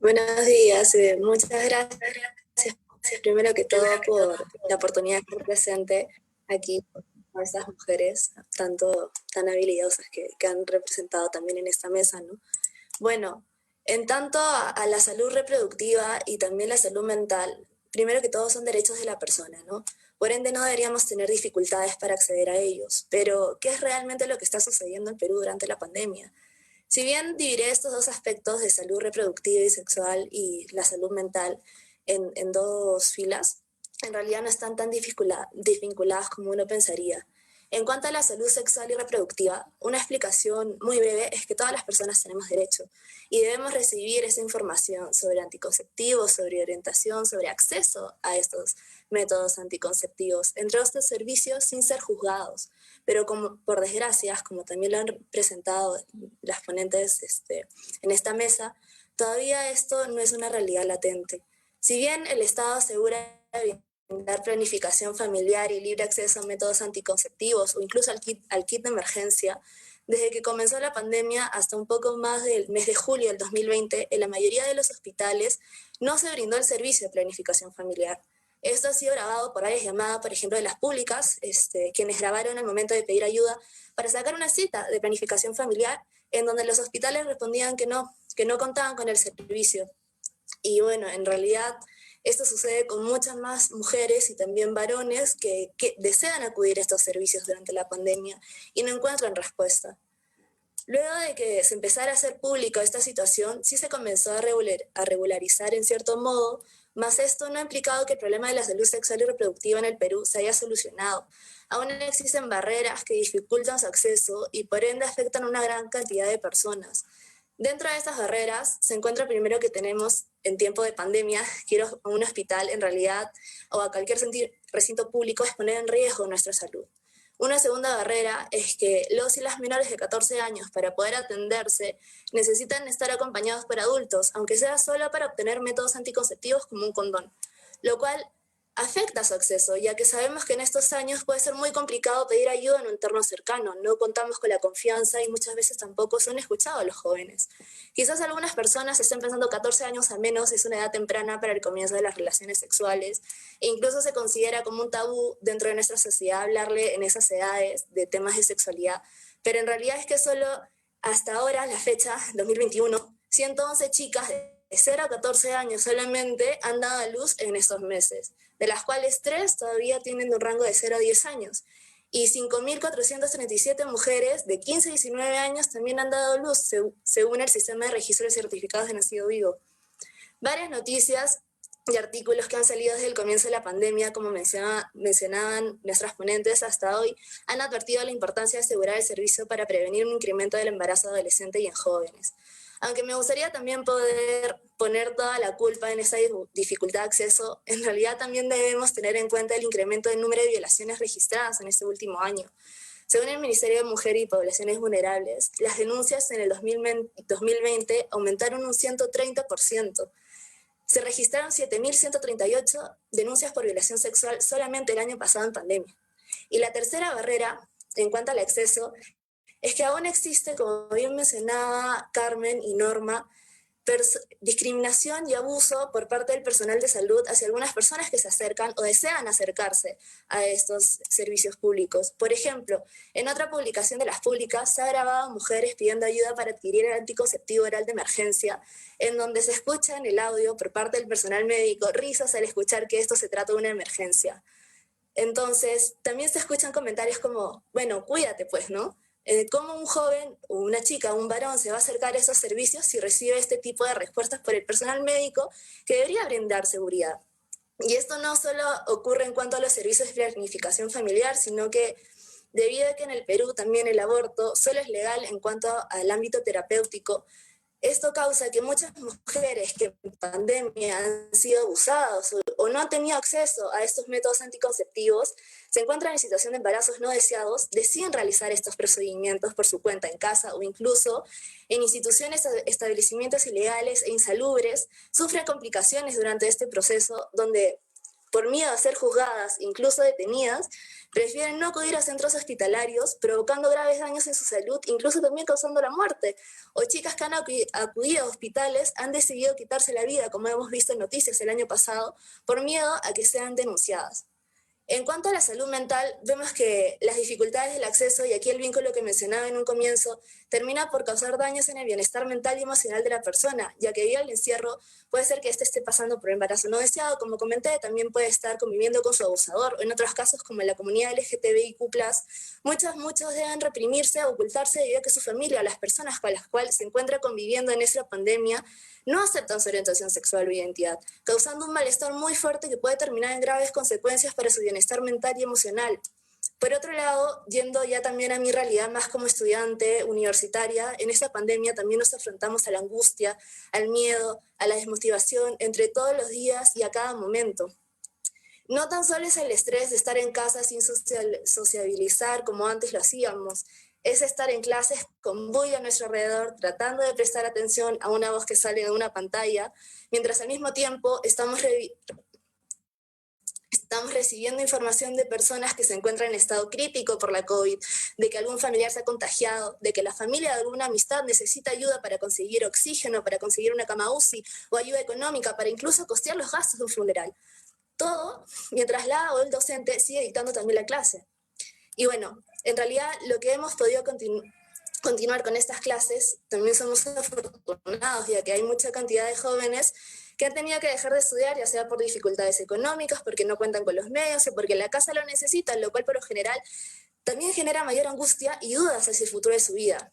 Buenos días, muchas gracias primero que todo por la oportunidad de estar presente aquí con estas mujeres tan habilidosas que han representado también en esta mesa, ¿no? Bueno, en tanto a la salud reproductiva y también la salud mental, primero que todo son derechos de la persona, ¿no? Por ende no deberíamos tener dificultades para acceder a ellos. Pero, ¿qué es realmente lo que está sucediendo en Perú durante la pandemia? Si bien dividiré estos dos aspectos de salud reproductiva y sexual y la salud mental en dos filas, en realidad no están tan desvinculadas como uno pensaría. En cuanto a la salud sexual y reproductiva, una explicación muy breve es que todas las personas tenemos derecho y debemos recibir esa información sobre anticonceptivos, sobre orientación, sobre acceso a estos métodos anticonceptivos, entre otros servicios sin ser juzgados. Pero como, por desgracia, como también lo han presentado las ponentes en esta mesa, todavía esto no es una realidad latente. Si bien el Estado asegura brindar planificación familiar y libre acceso a métodos anticonceptivos o incluso al kit de emergencia, desde que comenzó la pandemia hasta un poco más del mes de julio del 2020, en la mayoría de los hospitales no se brindó el servicio de planificación familiar. Esto ha sido grabado por varias llamadas, por ejemplo, de las públicas, quienes grabaron al momento de pedir ayuda para sacar una cita de planificación familiar, en donde los hospitales respondían que no contaban con el servicio. Y bueno, en realidad esto sucede con muchas más mujeres y también varones que desean acudir a estos servicios durante la pandemia y no encuentran respuesta. Luego de que se empezara a hacer pública esta situación, sí se comenzó a regularizar en cierto modo, mas esto no ha implicado que el problema de la salud sexual y reproductiva en el Perú se haya solucionado. Aún existen barreras que dificultan su acceso y por ende afectan a una gran cantidad de personas. Dentro de estas barreras se encuentra primero que tenemos en tiempo de pandemia, que ir a un hospital en realidad o a cualquier recinto público es poner en riesgo nuestra salud. Una segunda barrera es que los y las menores de 14 años para poder atenderse necesitan estar acompañados por adultos, aunque sea solo para obtener métodos anticonceptivos como un condón, lo cual afecta su acceso, ya que sabemos que en estos años puede ser muy complicado pedir ayuda en un entorno cercano, no contamos con la confianza y muchas veces tampoco son escuchados los jóvenes. Quizás algunas personas estén pensando 14 años a menos es una edad temprana para el comienzo de las relaciones sexuales e incluso se considera como un tabú dentro de nuestra sociedad hablarle en esas edades de temas de sexualidad, pero en realidad es que solo hasta ahora, la fecha, 2021, 111 chicas de 0 a 14 años solamente han dado a luz en estos meses, de las cuales 3 todavía tienen un rango de 0 a 10 años. Y 5.437 mujeres de 15 a 19 años también han dado a luz, según el sistema de registro de certificados de nacido vivo. Varias noticias y artículos que han salido desde el comienzo de la pandemia, como mencionaban nuestras ponentes hasta hoy, han advertido la importancia de asegurar el servicio para prevenir un incremento del embarazo adolescente y en jóvenes. Aunque me gustaría también poder poner toda la culpa en esa dificultad de acceso, en realidad también debemos tener en cuenta el incremento del número de violaciones registradas en este último año. Según el Ministerio de Mujer y Poblaciones Vulnerables, las denuncias en el 2020 aumentaron un 130%. Se registraron 7.138 denuncias por violación sexual solamente el año pasado en pandemia. Y la tercera barrera, en cuanto al acceso, es que aún existe, como bien mencionaba Carmen y Norma, discriminación y abuso por parte del personal de salud hacia algunas personas que se acercan o desean acercarse a estos servicios públicos. Por ejemplo, en otra publicación de las públicas se ha grabado mujeres pidiendo ayuda para adquirir el anticonceptivo oral de emergencia, en donde se escucha en el audio por parte del personal médico risas al escuchar que esto se trata de una emergencia. Entonces, también se escuchan comentarios como, bueno, cuídate pues, ¿no? ¿Cómo un joven, o una chica, o un varón se va a acercar a esos servicios si recibe este tipo de respuestas por el personal médico que debería brindar seguridad? Y esto no solo ocurre en cuanto a los servicios de planificación familiar, sino que debido a que en el Perú también el aborto solo es legal en cuanto al ámbito terapéutico, esto causa que muchas mujeres que en pandemia han sido abusadas o no han tenido acceso a estos métodos anticonceptivos, se encuentran en situación de embarazos no deseados, deciden realizar estos procedimientos por su cuenta en casa o incluso en instituciones, establecimientos ilegales e insalubres, sufren complicaciones durante este proceso donde, por miedo a ser juzgadas, incluso detenidas, prefieren no acudir a centros hospitalarios, provocando graves daños en su salud, incluso también causando la muerte. O chicas que han acudido a hospitales han decidido quitarse la vida, como hemos visto en noticias el año pasado, por miedo a que sean denunciadas. En cuanto a la salud mental, vemos que las dificultades del acceso, y aquí el vínculo que mencionaba en un comienzo, termina por causar daños en el bienestar mental y emocional de la persona, ya que debido al encierro puede ser que éste esté pasando por embarazo no deseado, como comenté, también puede estar conviviendo con su abusador, o en otros casos, como en la comunidad LGTBIQ+, muchos deben reprimirse o ocultarse debido a que su familia o las personas con las cuales se encuentra conviviendo en esta pandemia no aceptan su orientación sexual o identidad, causando un malestar muy fuerte que puede terminar en graves consecuencias para su bienestar mental y emocional. Por otro lado, yendo ya también a mi realidad más como estudiante universitaria, en esta pandemia también nos afrontamos a la angustia, al miedo, a la desmotivación entre todos los días y a cada momento. No tan solo es el estrés de estar en casa sin sociabilizar como antes lo hacíamos, es estar en clases con bulla a nuestro alrededor, tratando de prestar atención a una voz que sale de una pantalla, mientras al mismo tiempo estamos recibiendo información de personas que se encuentran en estado crítico por la COVID, de que algún familiar se ha contagiado, de que la familia de alguna amistad necesita ayuda para conseguir oxígeno, para conseguir una cama UCI o ayuda económica para incluso costear los gastos de un funeral. Todo mientras la o el docente sigue dictando también la clase. Y bueno, en realidad lo que hemos podido continuar con estas clases, también somos afortunados, ya que hay mucha cantidad de jóvenes que han tenido que dejar de estudiar, ya sea por dificultades económicas, porque no cuentan con los medios o porque la casa lo necesita, lo cual por lo general también genera mayor angustia y dudas hacia el futuro de su vida.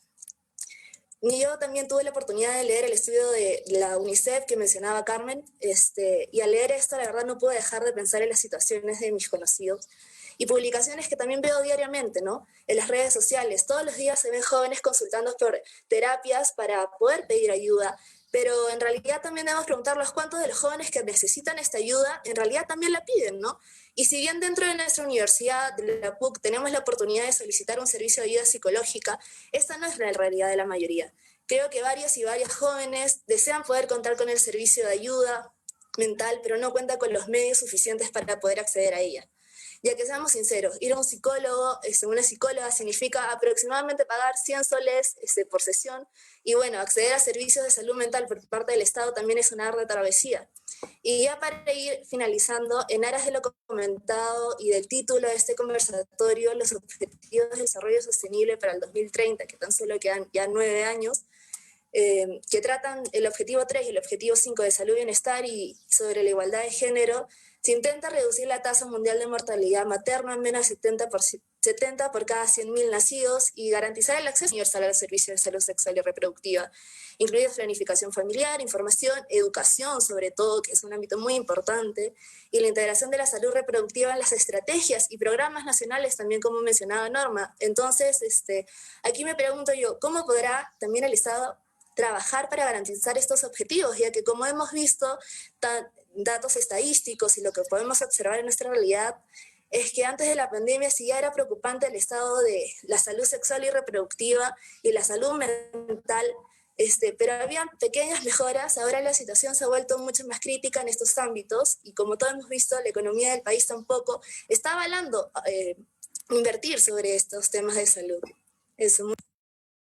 Y yo también tuve la oportunidad de leer el estudio de la UNICEF que mencionaba Carmen, y al leer esto la verdad no pude dejar de pensar en las situaciones de mis conocidos y publicaciones que también veo diariamente, ¿no? En las redes sociales, todos los días se ven jóvenes consultando por terapias para poder pedir ayuda, pero en realidad también debemos preguntarnos cuántos de los jóvenes que necesitan esta ayuda en realidad también la piden, ¿no? Y si bien dentro de nuestra universidad, de la PUC, tenemos la oportunidad de solicitar un servicio de ayuda psicológica, esta no es la realidad de la mayoría. Creo que varios y varias jóvenes desean poder contar con el servicio de ayuda mental, pero no cuentan con los medios suficientes para poder acceder a ella. Ya que seamos sinceros, ir a un psicólogo, una psicóloga, significa aproximadamente pagar 100 soles por sesión, y bueno, acceder a servicios de salud mental por parte del Estado también es una ardua travesía. Y ya para ir finalizando, en aras de lo comentado y del título de este conversatorio, los Objetivos de Desarrollo Sostenible para el 2030, que tan solo quedan ya 9 años, que tratan el objetivo 3 y el objetivo 5 de salud y bienestar y sobre la igualdad de género, se intenta reducir la tasa mundial de mortalidad materna en menos de 70 por cada 100.000 nacidos y garantizar el acceso universal a los servicios de salud sexual y reproductiva, incluidos planificación familiar, información, educación sobre todo, que es un ámbito muy importante, y la integración de la salud reproductiva en las estrategias y programas nacionales también, como mencionaba Norma. Entonces, aquí me pregunto yo, ¿cómo podrá también el Estado trabajar para garantizar estos objetivos? Ya que como hemos visto, datos estadísticos y lo que podemos observar en nuestra realidad es que antes de la pandemia sí ya era preocupante el estado de la salud sexual y reproductiva y la salud mental, pero habían pequeñas mejoras. Ahora la situación se ha vuelto mucho más crítica en estos ámbitos y como todos hemos visto, la economía del país tampoco está avalando invertir sobre estos temas de salud. Eso.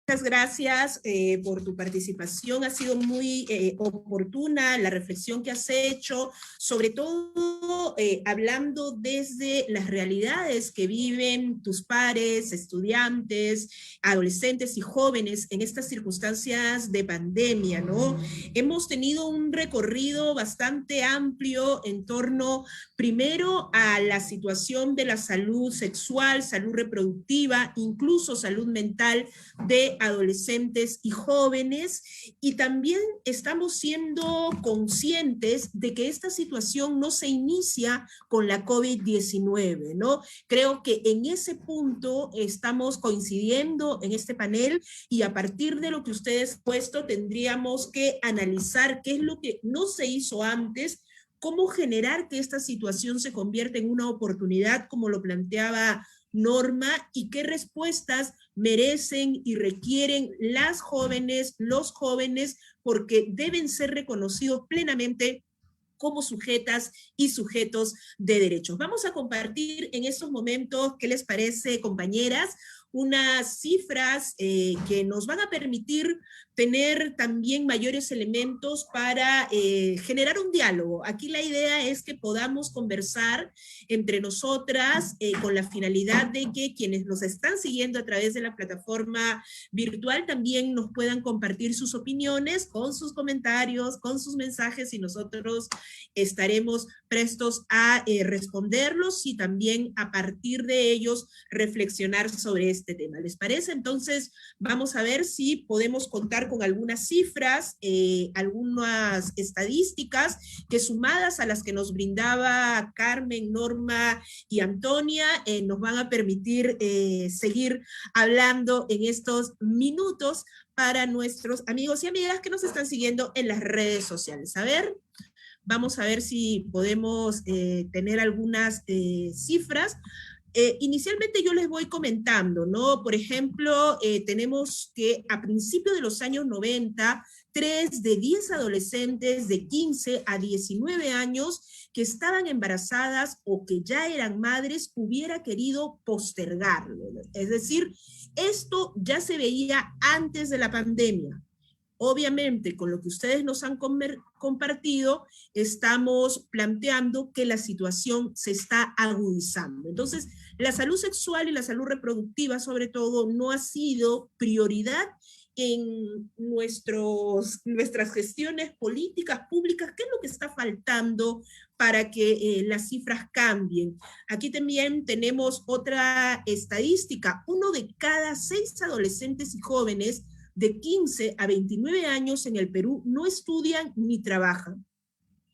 Muchas gracias por tu participación, ha sido muy oportuna la reflexión que has hecho, sobre todo hablando desde las realidades que viven tus pares, estudiantes, adolescentes y jóvenes en estas circunstancias de pandemia, ¿no? Hemos tenido un recorrido bastante amplio en torno, primero, a la situación de la salud sexual, salud reproductiva, incluso salud mental de adolescentes y jóvenes, y también estamos siendo conscientes de que esta situación no se inicia con la COVID-19, ¿no? Creo que en ese punto estamos coincidiendo en este panel y a partir de lo que ustedes han puesto tendríamos que analizar qué es lo que no se hizo antes, cómo generar que esta situación se convierta en una oportunidad, como lo planteaba Norma, y qué respuestas merecen y requieren las jóvenes, los jóvenes, porque deben ser reconocidos plenamente como sujetas y sujetos de derechos. Vamos a compartir en estos momentos, ¿qué les parece, compañeras? Unas cifras que nos van a permitir tener también mayores elementos para generar un diálogo. Aquí la idea es que podamos conversar entre nosotras con la finalidad de que quienes nos están siguiendo a través de la plataforma virtual también nos puedan compartir sus opiniones con sus comentarios, con sus mensajes, y nosotros estaremos prestos a responderlos y también a partir de ellos reflexionar sobre este tema. ¿Les parece? Entonces vamos a ver si podemos contar con algunas cifras, algunas estadísticas que sumadas a las que nos brindaba Carmen, Norma y Antonia, nos van a permitir seguir hablando en estos minutos para nuestros amigos y amigas que nos están siguiendo en las redes sociales. A ver, vamos a ver si podemos tener algunas cifras. Inicialmente yo les voy comentando, ¿no? Por ejemplo, tenemos que a principios de los años 90, 3 de 10 adolescentes de 15 a 19 años que estaban embarazadas o que ya eran madres hubiera querido postergarlo. Es decir, esto ya se veía antes de la pandemia. Obviamente, con lo que ustedes nos han compartido, estamos planteando que la situación se está agudizando. Entonces, la salud sexual y la salud reproductiva, sobre todo, no ha sido prioridad en nuestras gestiones políticas públicas. ¿Qué es lo que está faltando para que las cifras cambien? Aquí también tenemos otra estadística. 1 de cada 6 adolescentes y jóvenes de 15 a 29 años en el Perú no estudian ni trabajan.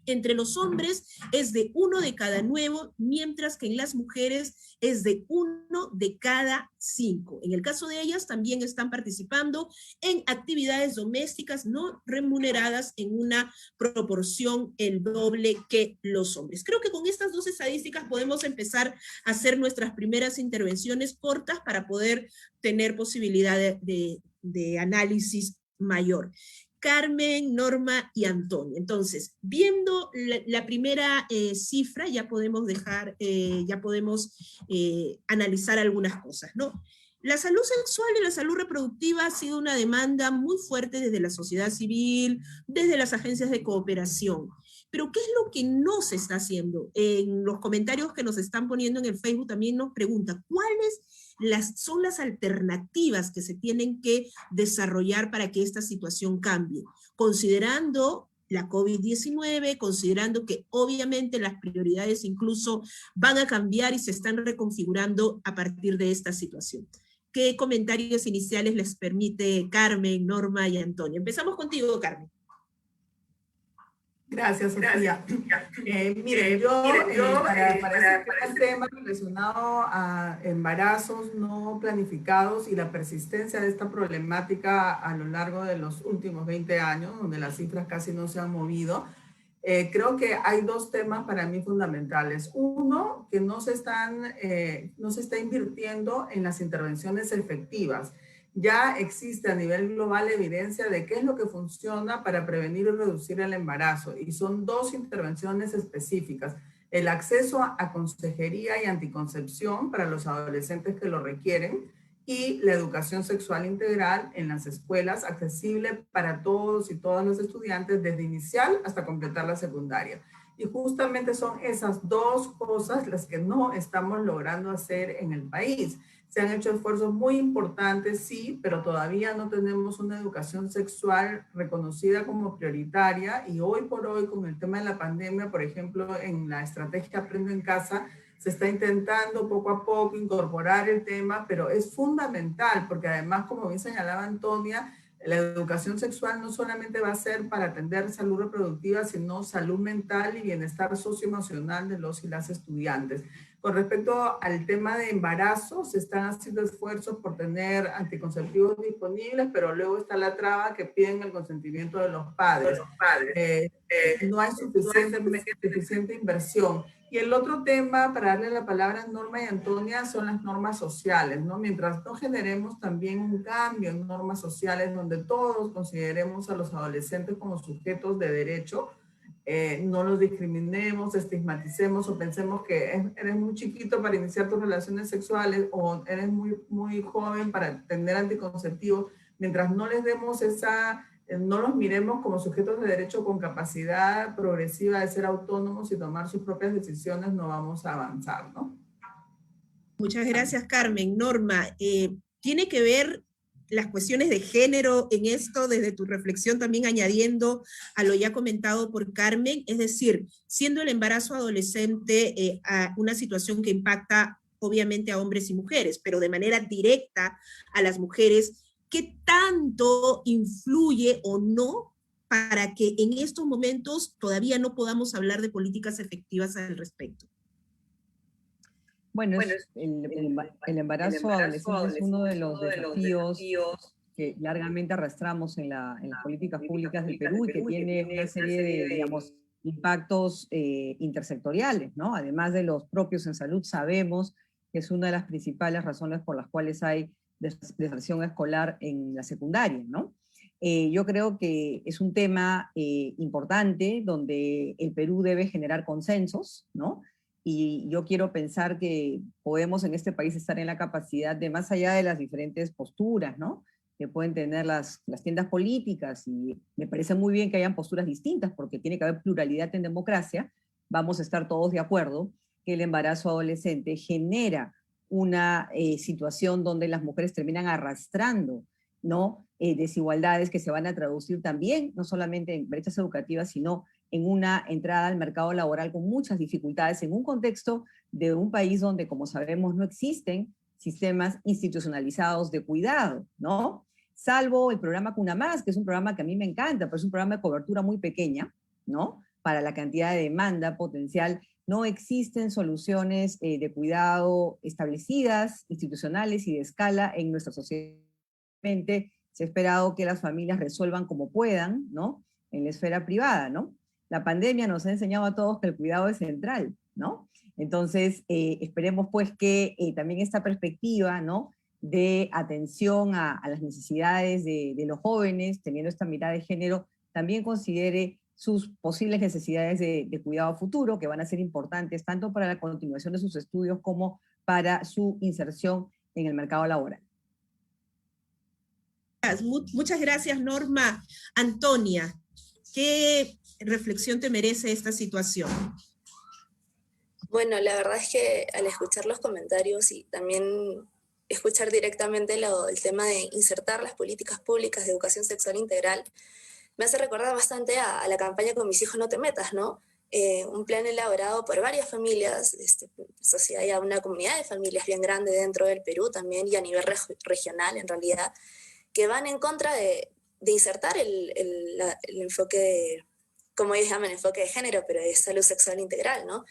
Entre los hombres es de 1 de cada 9, mientras que en las mujeres es de 1 de cada 5. En el caso de ellas también están participando en actividades domésticas no remuneradas en una proporción el doble que los hombres. Creo que con estas 2 estadísticas podemos empezar a hacer nuestras primeras intervenciones cortas para poder tener posibilidad de análisis mayor. Carmen, Norma y Antonia. Entonces, viendo la primera cifra, ya podemos analizar algunas cosas, ¿no? La salud sexual y la salud reproductiva ha sido una demanda muy fuerte desde la sociedad civil, desde las agencias de cooperación. Pero ¿qué es lo que no se está haciendo? En los comentarios que nos están poniendo en el Facebook también nos preguntan, ¿cuáles son las alternativas que se tienen que desarrollar para que esta situación cambie? Considerando la COVID-19, considerando que obviamente las prioridades incluso van a cambiar y se están reconfigurando a partir de esta situación. ¿Qué comentarios iniciales les permite Carmen, Norma y Antonia? Empezamos contigo, Carmen. Gracias, Sofía. Mire, yo para este tema relacionado a embarazos no planificados y la persistencia de esta problemática a lo largo de los últimos 20 años, donde las cifras casi no se han movido, creo que hay 2 temas para mí fundamentales. Uno, que no se está invirtiendo en las intervenciones efectivas. Ya existe a nivel global evidencia de qué es lo que funciona para prevenir y reducir el embarazo. Y son 2 intervenciones específicas. El acceso a consejería y anticoncepción para los adolescentes que lo requieren y la educación sexual integral en las escuelas, accesible para todos y todas los estudiantes desde inicial hasta completar la secundaria. Y justamente son esas 2 cosas las que no estamos logrando hacer en el país. Se han hecho esfuerzos muy importantes, sí, pero todavía no tenemos una educación sexual reconocida como prioritaria y hoy por hoy con el tema de la pandemia, por ejemplo, en la estrategia Aprendo en Casa, se está intentando poco a poco incorporar el tema, pero es fundamental porque además, como bien señalaba Antonia, la educación sexual no solamente va a ser para atender salud reproductiva, sino salud mental y bienestar socioemocional de los y las estudiantes. Con respecto al tema de embarazo, se están haciendo esfuerzos por tener anticonceptivos disponibles, pero luego está la traba que piden el consentimiento de los padres. No hay suficiente inversión. Y el otro tema, para darle la palabra a Norma y Antonia, son las normas sociales, ¿no? Mientras no generemos también un cambio en normas sociales donde todos consideremos a los adolescentes como sujetos de derecho, no los discriminemos, estigmaticemos o pensemos que eres muy chiquito para iniciar tus relaciones sexuales o eres muy joven para tener anticonceptivos, mientras no les demos no los miremos como sujetos de derecho con capacidad progresiva de ser autónomos y tomar sus propias decisiones, no vamos a avanzar, ¿no? Muchas gracias, Carmen. Norma, ¿tiene que ver las cuestiones de género en esto desde tu reflexión también añadiendo a lo ya comentado por Carmen? Es decir, siendo el embarazo adolescente una situación que impacta obviamente a hombres y mujeres, pero de manera directa a las mujeres, ¿qué tanto influye o no para que en estos momentos todavía no podamos hablar de políticas efectivas al respecto? Bueno, el embarazo adolescente es uno de los desafíos que largamente arrastramos en las políticas públicas del Perú y que tiene una serie de, digamos, impactos intersectoriales, ¿no? Además de los propios en salud, sabemos que es una de las principales razones por las cuales hay deserción escolar en la secundaria, ¿no? Yo creo que es un tema importante donde el Perú debe generar consensos, ¿no? Y yo quiero pensar que podemos en este país estar en la capacidad de, más allá de las diferentes posturas, ¿no?, que pueden tener las tiendas políticas, y me parece muy bien que hayan posturas distintas, porque tiene que haber pluralidad en democracia, vamos a estar todos de acuerdo que el embarazo adolescente genera una situación donde las mujeres terminan arrastrando, ¿no?, desigualdades que se van a traducir también, no solamente en brechas educativas, sino en una entrada al mercado laboral con muchas dificultades, en un contexto de un país donde, como sabemos, no existen sistemas institucionalizados de cuidado, ¿no? Salvo el programa Cuna Más, que es un programa que a mí me encanta, pero es un programa de cobertura muy pequeña, ¿no?, para la cantidad de demanda potencial. No existen soluciones de cuidado establecidas, institucionales y de escala en nuestra sociedad. Se ha esperado que las familias resuelvan como puedan, ¿no?, en la esfera privada, ¿no? La pandemia nos ha enseñado a todos que el cuidado es central, ¿no? Entonces, esperemos pues que también esta perspectiva, ¿no?, de atención a las necesidades de los jóvenes, teniendo esta mirada de género, también considere sus posibles necesidades de cuidado futuro, que van a ser importantes tanto para la continuación de sus estudios como para su inserción en el mercado laboral. Muchas gracias, Norma. Antonia, ¿qué reflexión te merece esta situación? Bueno, la verdad es que al escuchar los comentarios y también escuchar directamente el tema de insertar las políticas públicas de educación sexual integral, me hace recordar bastante a la campaña Con mis hijos no te metas, ¿no? Un plan elaborado por varias familias, sociedad, ya una comunidad de familias bien grande dentro del Perú también, y a nivel regional en realidad, que van en contra de insertar el enfoque, como ellos llaman, enfoque de género, pero de salud sexual integral, ¿no?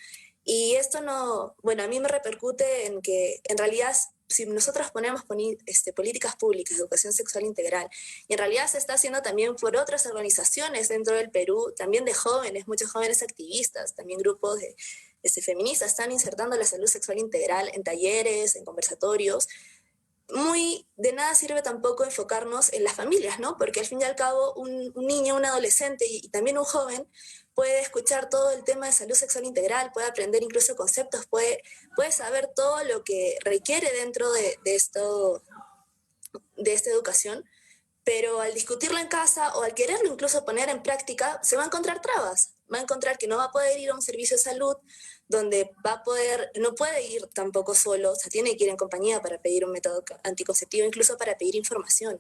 Y esto no, bueno, a mí me repercute en que en realidad si nosotros ponemos políticas públicas de educación sexual integral, y en realidad se está haciendo también por otras organizaciones dentro del Perú, también de jóvenes, muchos jóvenes activistas, también grupos de feministas están insertando la salud sexual integral en talleres, en conversatorios. Muy de nada sirve tampoco enfocarnos en las familias, ¿no? Porque al fin y al cabo un niño, un adolescente y también un joven puede escuchar todo el tema de salud sexual integral, puede aprender incluso conceptos, puede saber todo lo que requiere dentro de esta educación, pero al discutirlo en casa o al quererlo incluso poner en práctica, se va a encontrar trabas. Va a encontrar que no va a poder ir a un servicio de salud, donde no puede ir tampoco solo, o sea, tiene que ir en compañía para pedir un método anticonceptivo, incluso para pedir información.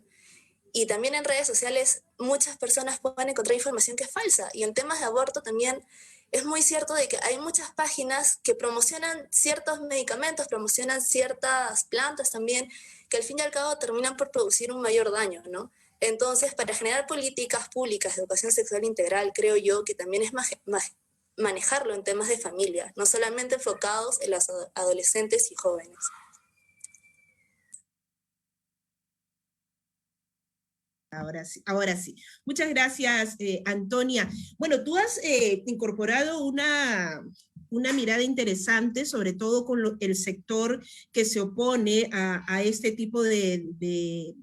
Y también en redes sociales muchas personas pueden encontrar información que es falsa. Y en temas de aborto también es muy cierto de que hay muchas páginas que promocionan ciertos medicamentos, promocionan ciertas plantas también, que al fin y al cabo terminan por producir un mayor daño, ¿no? Entonces, para generar políticas públicas de educación sexual integral, creo yo que también es manejarlo en temas de familia, no solamente enfocados en los adolescentes y jóvenes. Ahora sí. Muchas gracias, Antonia. Bueno, tú has incorporado una mirada interesante, sobre todo con el sector que se opone a este tipo de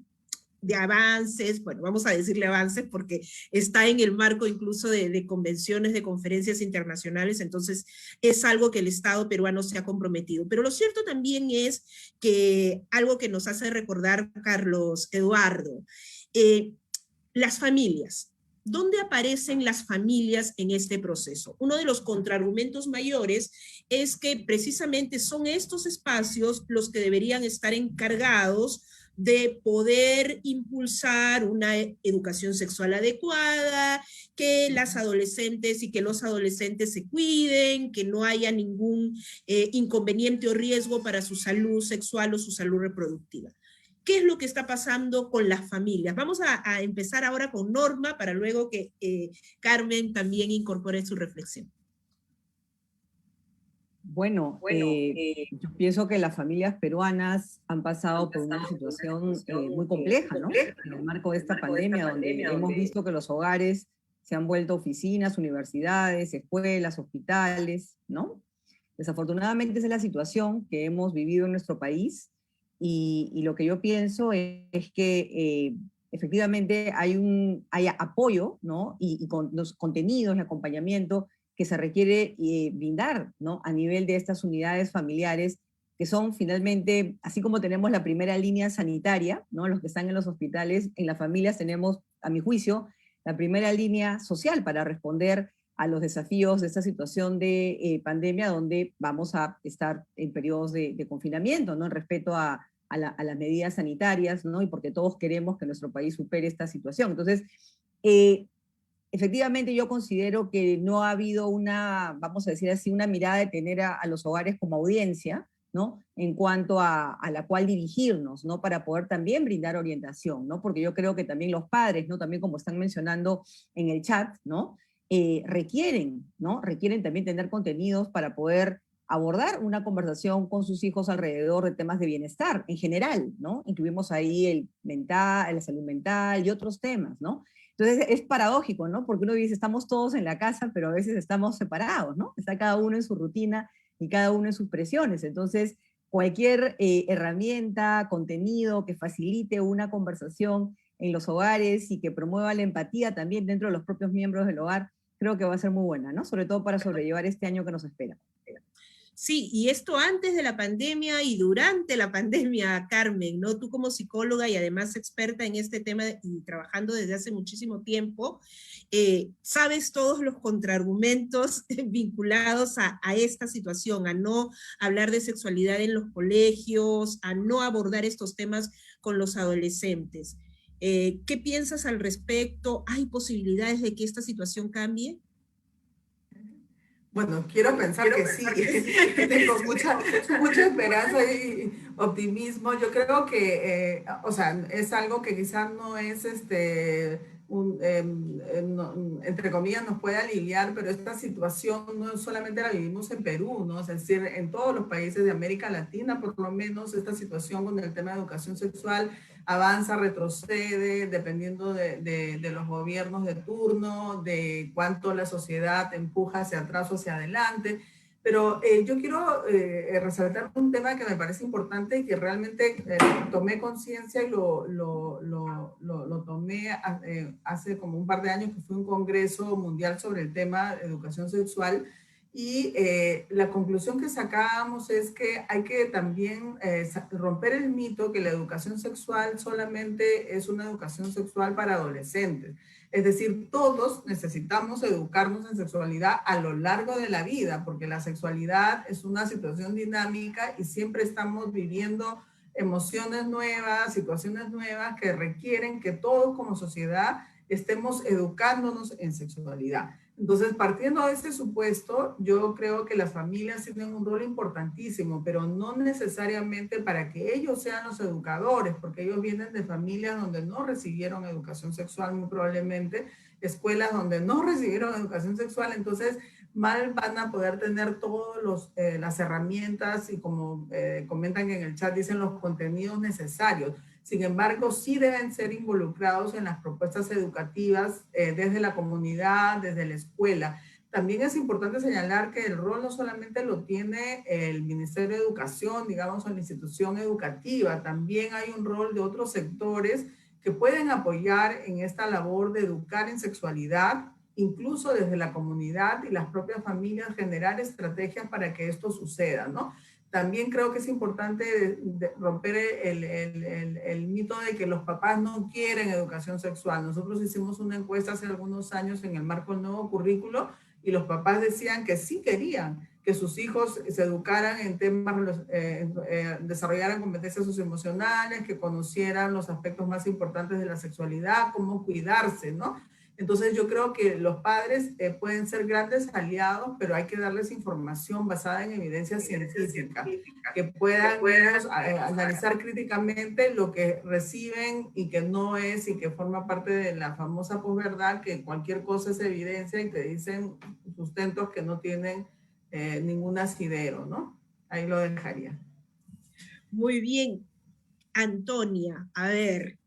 avances, bueno, vamos a decirle avances porque está en el marco incluso de convenciones, de conferencias internacionales, entonces es algo que el Estado peruano se ha comprometido. Pero lo cierto también es que algo que nos hace recordar Carlos Eduardo, las familias. ¿Dónde aparecen las familias en este proceso? Uno de los contraargumentos mayores es que precisamente son estos espacios los que deberían estar encargados de poder impulsar una educación sexual adecuada, que las adolescentes y que los adolescentes se cuiden, que no haya ningún inconveniente o riesgo para su salud sexual o su salud reproductiva. ¿Qué es lo que está pasando con las familias? Vamos a empezar ahora con Norma para luego que Carmen también incorpore su reflexión. Bueno, yo pienso que las familias peruanas han pasado por una situación muy compleja, ¿no? En el marco de esta pandemia, donde hemos visto que los hogares se han vuelto oficinas, universidades, escuelas, hospitales, ¿no? Desafortunadamente esa es la situación que hemos vivido en nuestro país y lo que yo pienso es que efectivamente hay apoyo, ¿no? Y con los contenidos y acompañamiento que se requiere brindar, ¿no? A nivel de estas unidades familiares, que son finalmente, así como tenemos la primera línea sanitaria, ¿no? Los que están en los hospitales, en las familias tenemos, a mi juicio, la primera línea social para responder a los desafíos de esta situación de pandemia, donde vamos a estar en periodos de confinamiento, ¿no? En respeto a las medidas sanitarias, ¿no? Y porque todos queremos que nuestro país supere esta situación. Entonces, efectivamente yo considero que no ha habido una, vamos a decir así, una mirada de tener a los hogares como audiencia, ¿no? En cuanto a la cual dirigirnos, ¿no? Para poder también brindar orientación, ¿no? Porque yo creo que también los padres, ¿no? También como están mencionando en el chat, ¿no? Requieren, ¿no? Requieren también tener contenidos para poder abordar una conversación con sus hijos alrededor de temas de bienestar en general, ¿no? Incluimos ahí el mental, la salud mental y otros temas, ¿no? Entonces es paradójico, ¿no? Porque uno dice, estamos todos en la casa, pero a veces estamos separados, ¿no? Está cada uno en su rutina y cada uno en sus presiones. Entonces, cualquier herramienta, contenido que facilite una conversación en los hogares y que promueva la empatía también dentro de los propios miembros del hogar, creo que va a ser muy buena, ¿no? Sobre todo para sobrellevar este año que nos espera. Sí, y esto antes de la pandemia y durante la pandemia, Carmen, ¿no? Tú como psicóloga y además experta en este tema y trabajando desde hace muchísimo tiempo, sabes todos los contraargumentos vinculados a esta situación, a no hablar de sexualidad en los colegios, a no abordar estos temas con los adolescentes. ¿Qué piensas al respecto? ¿Hay posibilidades de que esta situación cambie? Bueno, quiero pensar que sí. Tengo mucha esperanza y optimismo. Yo creo que, o sea, es algo que quizás no es entre comillas, nos puede aliviar, pero esta situación no solamente la vivimos en Perú, ¿no? Es decir, en todos los países de América Latina, por lo menos, esta situación con el tema de educación sexual avanza, retrocede, dependiendo de los gobiernos de turno, de cuánto la sociedad empuja hacia atrás o hacia adelante. Pero yo quiero resaltar un tema que me parece importante y que realmente tomé conciencia y lo tomé hace como un par de años, que fue un congreso mundial sobre el tema de educación sexual. Y la conclusión que sacábamos es que hay que también romper el mito que la educación sexual solamente es una educación sexual para adolescentes. Es decir, todos necesitamos educarnos en sexualidad a lo largo de la vida, porque la sexualidad es una situación dinámica y siempre estamos viviendo emociones nuevas, situaciones nuevas que requieren que todos como sociedad estemos educándonos en sexualidad. Entonces, partiendo de este supuesto, yo creo que las familias tienen un rol importantísimo, pero no necesariamente para que ellos sean los educadores, porque ellos vienen de familias donde no recibieron educación sexual, muy probablemente, escuelas donde no recibieron educación sexual, entonces mal van a poder tener todas las herramientas y como comentan en el chat, dicen los contenidos necesarios. Sin embargo, sí deben ser involucrados en las propuestas educativas desde la comunidad, desde la escuela. También es importante señalar que el rol no solamente lo tiene el Ministerio de Educación, digamos, o la institución educativa, también hay un rol de otros sectores que pueden apoyar en esta labor de educar en sexualidad, incluso desde la comunidad y las propias familias, generar estrategias para que esto suceda, ¿no? También creo que es importante romper el mito de que los papás no quieren educación sexual. Nosotros hicimos una encuesta hace algunos años en el marco del nuevo currículo y los papás decían que sí querían que sus hijos se educaran en temas, desarrollaran competencias socioemocionales, que conocieran los aspectos más importantes de la sexualidad, cómo cuidarse, ¿no? Entonces yo creo que los padres pueden ser grandes aliados, pero hay que darles información basada en evidencia científica, que puedan ellos analizar críticamente lo que reciben y que no es, y que forma parte de la famosa posverdad, que cualquier cosa es evidencia y te dicen sustentos que no tienen ningún asidero, ¿no? Ahí lo dejaría. Muy bien. Antonia, a ver,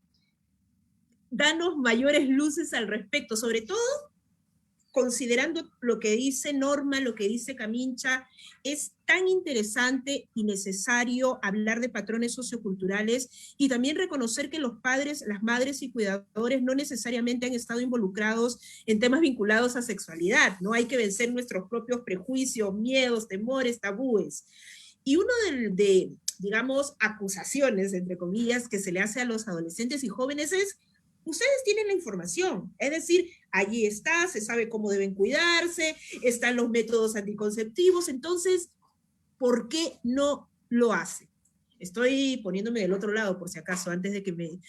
danos mayores luces al respecto, sobre todo considerando lo que dice Norma, lo que dice Camincha. Es tan interesante y necesario hablar de patrones socioculturales y también reconocer que los padres, las madres y cuidadores no necesariamente han estado involucrados en temas vinculados a sexualidad, ¿no? Hay que vencer nuestros propios prejuicios, miedos, temores, tabúes. Y uno digamos, acusaciones, entre comillas, que se le hace a los adolescentes y jóvenes es: ustedes tienen la información, es decir, allí está, se sabe cómo deben cuidarse, están los métodos anticonceptivos, entonces, ¿por qué no lo hacen? Estoy poniéndome del otro lado, por si acaso, antes de que me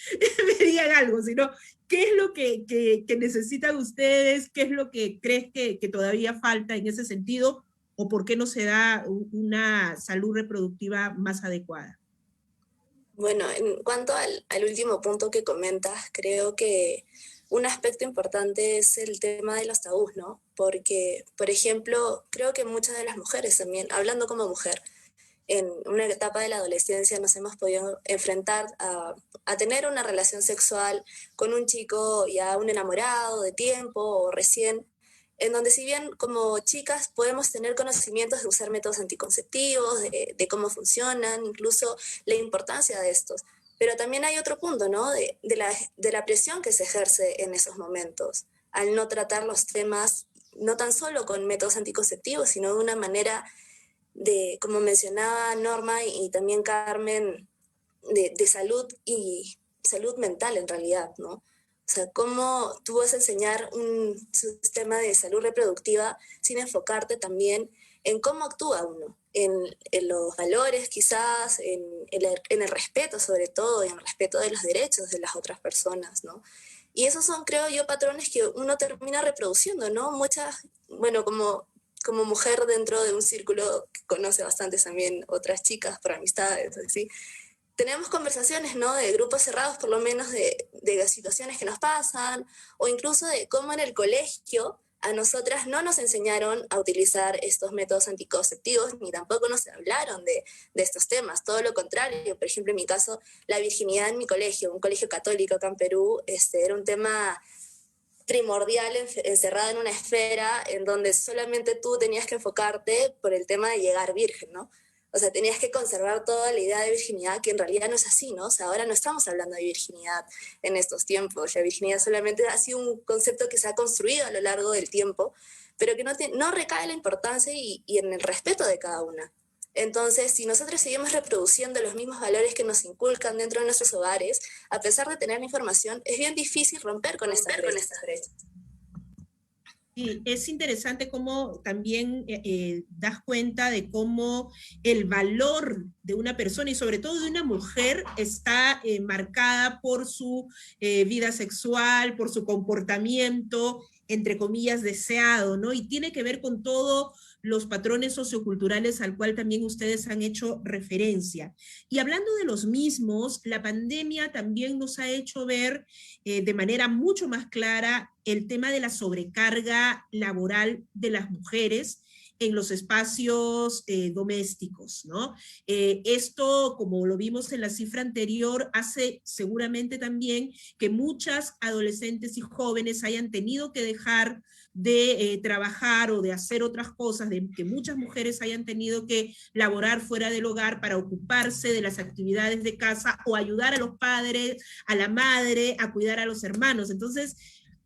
digan algo, sino, ¿qué es lo que necesitan ustedes? ¿Qué es lo que crees que todavía falta en ese sentido? ¿O por qué no se da una salud reproductiva más adecuada? Bueno, en cuanto al último punto que comentas, creo que un aspecto importante es el tema de los tabús, ¿no? Porque, por ejemplo, creo que muchas de las mujeres también, hablando como mujer, en una etapa de la adolescencia nos hemos podido enfrentar a tener una relación sexual con un chico ya un enamorado de tiempo o recién, en donde si bien como chicas podemos tener conocimientos de usar métodos anticonceptivos, de cómo funcionan, incluso la importancia de estos, pero también hay otro punto, ¿no? De la presión que se ejerce en esos momentos, al no tratar los temas no tan solo con métodos anticonceptivos, sino de una manera de, como mencionaba Norma y también Carmen, de salud y salud mental en realidad, ¿no? O sea, cómo tú vas a enseñar un sistema de salud reproductiva sin enfocarte también en cómo actúa uno, en los valores quizás, en el respeto sobre todo, y en el respeto de los derechos de las otras personas, ¿no? Y esos son, creo yo, patrones que uno termina reproduciendo, ¿no? Muchas, bueno, como mujer dentro de un círculo que conoce bastantes también otras chicas por amistades, así, tenemos conversaciones, ¿no? De grupos cerrados, por lo menos de las situaciones que nos pasan, o incluso de cómo en el colegio a nosotras no nos enseñaron a utilizar estos métodos anticonceptivos, ni tampoco nos hablaron de estos temas, todo lo contrario. Por ejemplo, en mi caso, la virginidad en mi colegio, un colegio católico acá en Perú, era un tema primordial, encerrada en una esfera en donde solamente tú tenías que enfocarte por el tema de llegar virgen, ¿no? O sea, tenías que conservar toda la idea de virginidad, que en realidad no es así, ¿no? O sea, ahora no estamos hablando de virginidad en estos tiempos. La virginidad solamente ha sido un concepto que se ha construido a lo largo del tiempo, pero que no recae en la importancia y en el respeto de cada una. Entonces, si nosotros seguimos reproduciendo los mismos valores que nos inculcan dentro de nuestros hogares, a pesar de tener la información, es bien difícil romper con estas brechas. Sí, es interesante cómo también das cuenta de cómo el valor de una persona y sobre todo de una mujer está marcada por su vida sexual, por su comportamiento, entre comillas, deseado, ¿no? Y tiene que ver con todos los patrones socioculturales al cual también ustedes han hecho referencia. Y hablando de los mismos, la pandemia también nos ha hecho ver de manera mucho más clara el tema de la sobrecarga laboral de las mujeres en los espacios domésticos, ¿no? Esto, como lo vimos en la cifra anterior, hace seguramente también que muchas adolescentes y jóvenes hayan tenido que dejar de trabajar o de hacer otras cosas, de que muchas mujeres hayan tenido que laborar fuera del hogar para ocuparse de las actividades de casa o ayudar a los padres, a la madre, a cuidar a los hermanos. Entonces,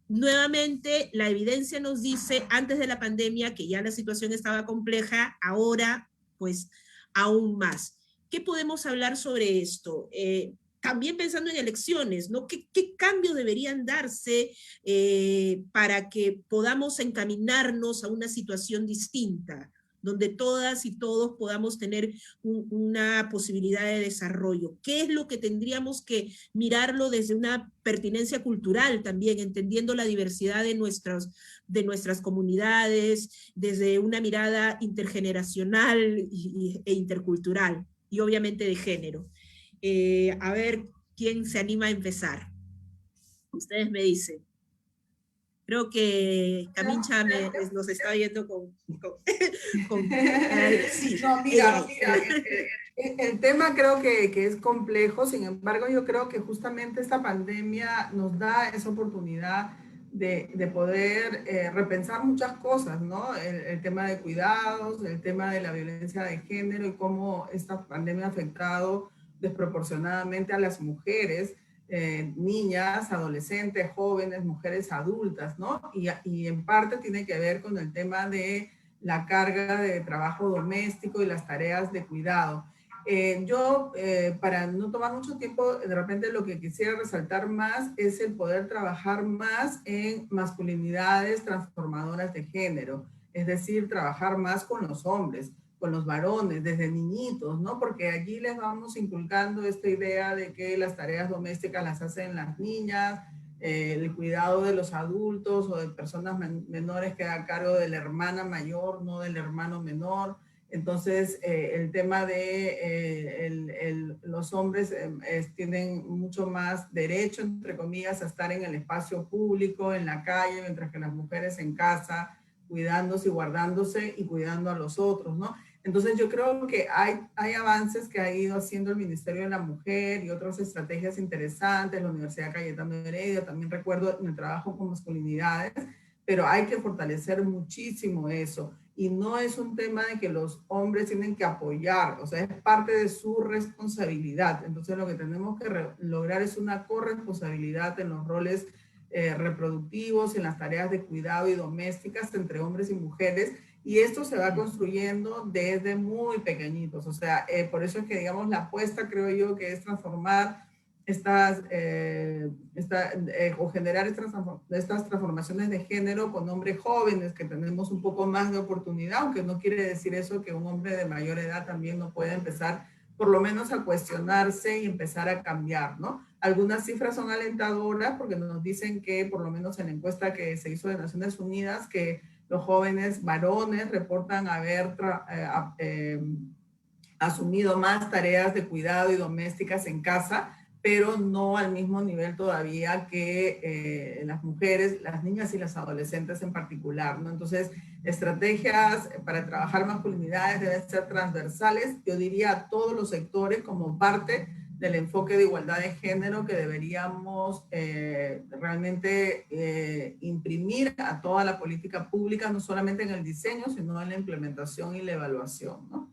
nuevamente, la evidencia nos dice, antes de la pandemia, que ya la situación estaba compleja, ahora, pues, aún más. ¿Qué podemos hablar sobre esto? También pensando en elecciones, ¿no? ¿Qué cambios deberían darse para que podamos encaminarnos a una situación distinta? donde todas y todos podamos tener una posibilidad de desarrollo. ¿Qué es lo que tendríamos que mirarlo desde una pertinencia cultural también, entendiendo la diversidad de nuestras comunidades, desde una mirada intergeneracional e intercultural, y obviamente de género? A ver, ¿quién se anima a empezar? Ustedes me dicen. Creo que Camincha nos está viendo sí. No, mira, el tema creo que es complejo, sin embargo, yo creo que justamente esta pandemia nos da esa oportunidad de poder repensar muchas cosas, ¿no? El tema de cuidados, el tema de la violencia de género y cómo esta pandemia ha afectado desproporcionadamente a las mujeres, niñas, adolescentes, jóvenes, mujeres adultas, ¿no? Y en parte tiene que ver con el tema de la carga de trabajo doméstico y las tareas de cuidado. Para no tomar mucho tiempo, de repente lo que quisiera resaltar más es el poder trabajar más en masculinidades transformadoras de género, es decir, trabajar más con los hombres, con los varones, desde niñitos, ¿no? Porque allí les vamos inculcando esta idea de que las tareas domésticas las hacen las niñas, el cuidado de los adultos o de personas menores queda a cargo de la hermana mayor, no del hermano menor. Entonces, el tema de los hombres tienen mucho más derecho, entre comillas, a estar en el espacio público, en la calle, mientras que las mujeres en casa, cuidándose y guardándose y cuidando a los otros, ¿no? Entonces yo creo que hay avances que ha ido haciendo el Ministerio de la Mujer y otras estrategias interesantes, la Universidad Cayetano Heredia, también recuerdo en el trabajo con masculinidades, pero hay que fortalecer muchísimo eso. Y no es un tema de que los hombres tienen que apoyar, o sea, es parte de su responsabilidad. Entonces lo que tenemos que lograr es una corresponsabilidad en los roles reproductivos, en las tareas de cuidado y domésticas entre hombres y mujeres, y esto se va construyendo desde muy pequeñitos. O sea, por eso es que, digamos, la apuesta, creo yo, que es transformar o generar estas transformaciones de género con hombres jóvenes que tenemos un poco más de oportunidad, aunque no quiere decir eso que un hombre de mayor edad también no puede empezar por lo menos a cuestionarse y empezar a cambiar, ¿no? Algunas cifras son alentadoras porque nos dicen que, por lo menos en la encuesta que se hizo de Naciones Unidas, que los jóvenes varones reportan haber asumido más tareas de cuidado y domésticas en casa, pero no al mismo nivel todavía que las mujeres, las niñas y las adolescentes en particular, ¿no? Entonces, estrategias para trabajar masculinidades deben ser transversales, yo diría a todos los sectores como parte del enfoque de igualdad de género que deberíamos realmente imprimir a toda la política pública, no solamente en el diseño, sino en la implementación y la evaluación, ¿no?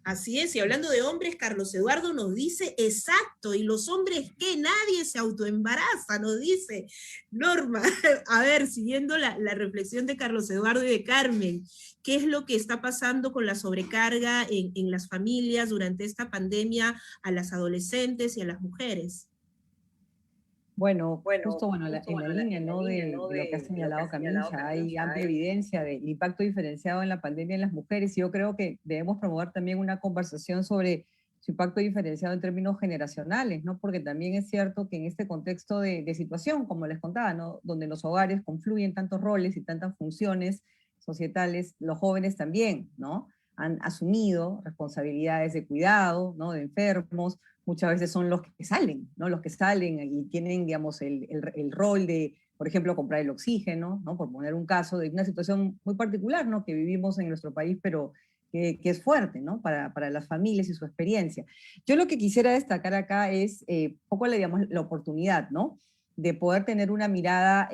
Así es, y hablando de hombres, Carlos Eduardo nos dice, exacto, y los hombres que nadie se autoembaraza, nos dice Norma. A ver, siguiendo la reflexión de Carlos Eduardo y de Carmen, ¿qué es lo que está pasando con la sobrecarga en las familias durante esta pandemia a las adolescentes y a las mujeres? Bueno, justo en la línea, ¿no? de lo que ha señalado Camilla, hay amplia evidencia del impacto diferenciado en la pandemia en las mujeres, y yo creo que debemos promover también una conversación sobre su impacto diferenciado en términos generacionales, ¿no? Porque también es cierto que en este contexto de situación, como les contaba, ¿no? Donde en los hogares confluyen tantos roles y tantas funciones societales, los jóvenes también, ¿no? Han asumido responsabilidades de cuidado, ¿no? De enfermos. Muchas veces son los que salen, ¿no? Los que salen y tienen, digamos, el rol de, por ejemplo, comprar el oxígeno, ¿no? Por poner un caso de una situación muy particular, ¿no? Que vivimos en nuestro país, pero que es fuerte, ¿no? Para las familias y su experiencia. Yo lo que quisiera destacar acá es poco, digamos, la oportunidad, ¿no? De poder tener una mirada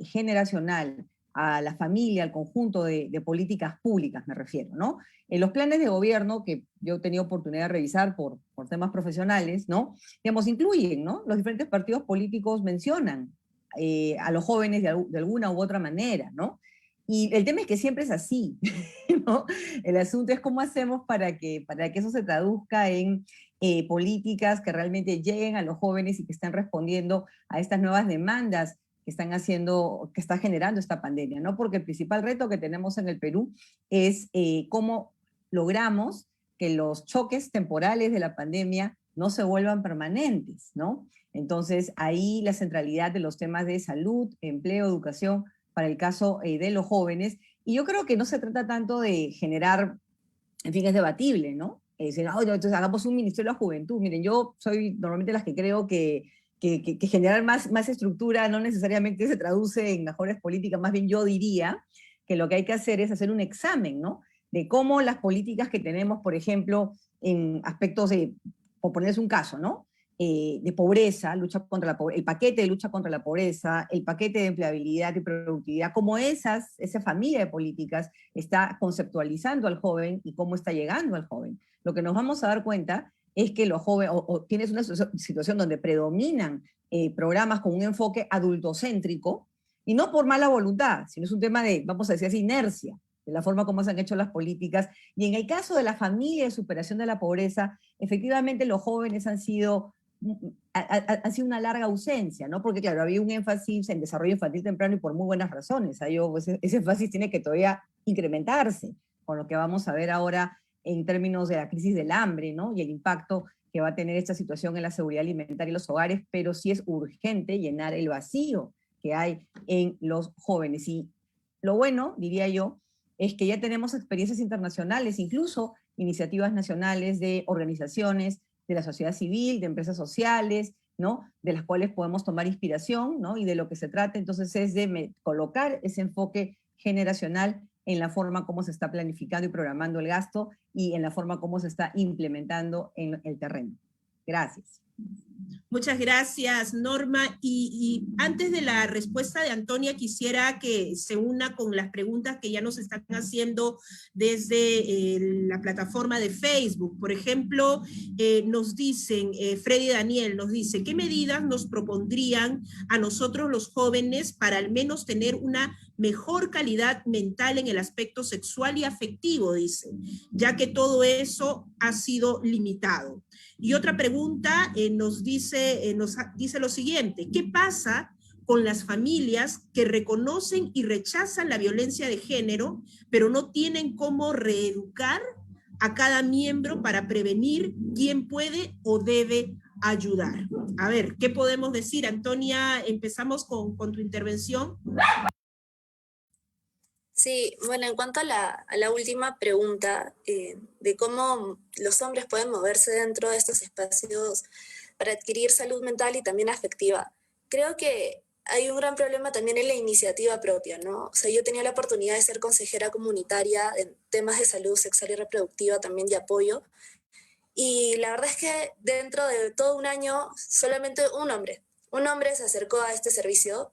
generacional a la familia, al conjunto de políticas públicas, me refiero, ¿no? En los planes de gobierno que yo he tenido oportunidad de revisar por temas profesionales, ¿no? Digamos, incluyen, ¿no? Los diferentes partidos políticos mencionan a los jóvenes de alguna u otra manera, ¿no? Y el tema es que siempre es así, ¿no? El asunto es cómo hacemos para que eso se traduzca en políticas que realmente lleguen a los jóvenes y que estén respondiendo a estas nuevas demandas que está generando esta pandemia, ¿no? Porque el principal reto que tenemos en el Perú es cómo logramos que los choques temporales de la pandemia no se vuelvan permanentes, ¿no? Entonces, ahí la centralidad de los temas de salud, empleo, educación, para el caso de los jóvenes. Y yo creo que no se trata tanto de generar, en fin, es debatible, ¿no? Decir, oh, entonces hagamos un Ministerio de la Juventud. Miren, yo soy normalmente las que creo que generar más estructura no necesariamente se traduce en mejores políticas, más bien yo diría que lo que hay que hacer es hacer un examen, ¿no? De cómo las políticas que tenemos, por ejemplo, en aspectos de, por ponerles un caso, ¿no? De pobreza, lucha contra la pobreza, el paquete de lucha contra la pobreza, el paquete de empleabilidad y productividad, cómo esa familia de políticas está conceptualizando al joven y cómo está llegando al joven. Lo que nos vamos a dar cuenta es que los jóvenes, o tienes una situación donde predominan programas con un enfoque adultocéntrico, y no por mala voluntad, sino es un tema de, vamos a decir así, inercia, de la forma como se han hecho las políticas. Y en el caso de la familia de superación de la pobreza, efectivamente los jóvenes han sido una larga ausencia, ¿no? Porque claro, había un énfasis en desarrollo infantil temprano y por muy buenas razones. Ese énfasis tiene que todavía incrementarse con lo que vamos a ver ahora en términos de la crisis del hambre, ¿no? Y el impacto que va a tener esta situación en la seguridad alimentaria y los hogares, pero sí es urgente llenar el vacío que hay en los jóvenes. Y lo bueno, diría yo, es que ya tenemos experiencias internacionales, incluso iniciativas nacionales de organizaciones de la sociedad civil, de empresas sociales, ¿no? De las cuales podemos tomar inspiración, ¿no? Y de lo que se trata entonces es de colocar ese enfoque generacional en la forma como se está planificando y programando el gasto y en la forma como se está implementando en el terreno. Gracias. Muchas gracias, Norma. Y antes de la respuesta de Antonia, quisiera que se una con las preguntas que ya nos están haciendo desde la plataforma de Facebook. Por ejemplo, nos dicen, Freddy Daniel nos dice, ¿qué medidas nos propondrían a nosotros los jóvenes para al menos tener una mejor calidad mental en el aspecto sexual y afectivo, dice, ya que todo eso ha sido limitado? Y otra pregunta nos dice lo siguiente: ¿qué pasa con las familias que reconocen y rechazan la violencia de género, pero no tienen cómo reeducar a cada miembro para prevenir quién puede o debe ayudar? A ver, ¿qué podemos decir? Antonia, empezamos con tu intervención. Sí, bueno, en cuanto a la última pregunta, de cómo los hombres pueden moverse dentro de estos espacios para adquirir salud mental y también afectiva, creo que hay un gran problema también en la iniciativa propia, ¿no? O sea, yo tenía la oportunidad de ser consejera comunitaria en temas de salud sexual y reproductiva, también de apoyo, y la verdad es que dentro de todo un año solamente un hombre se acercó a este servicio,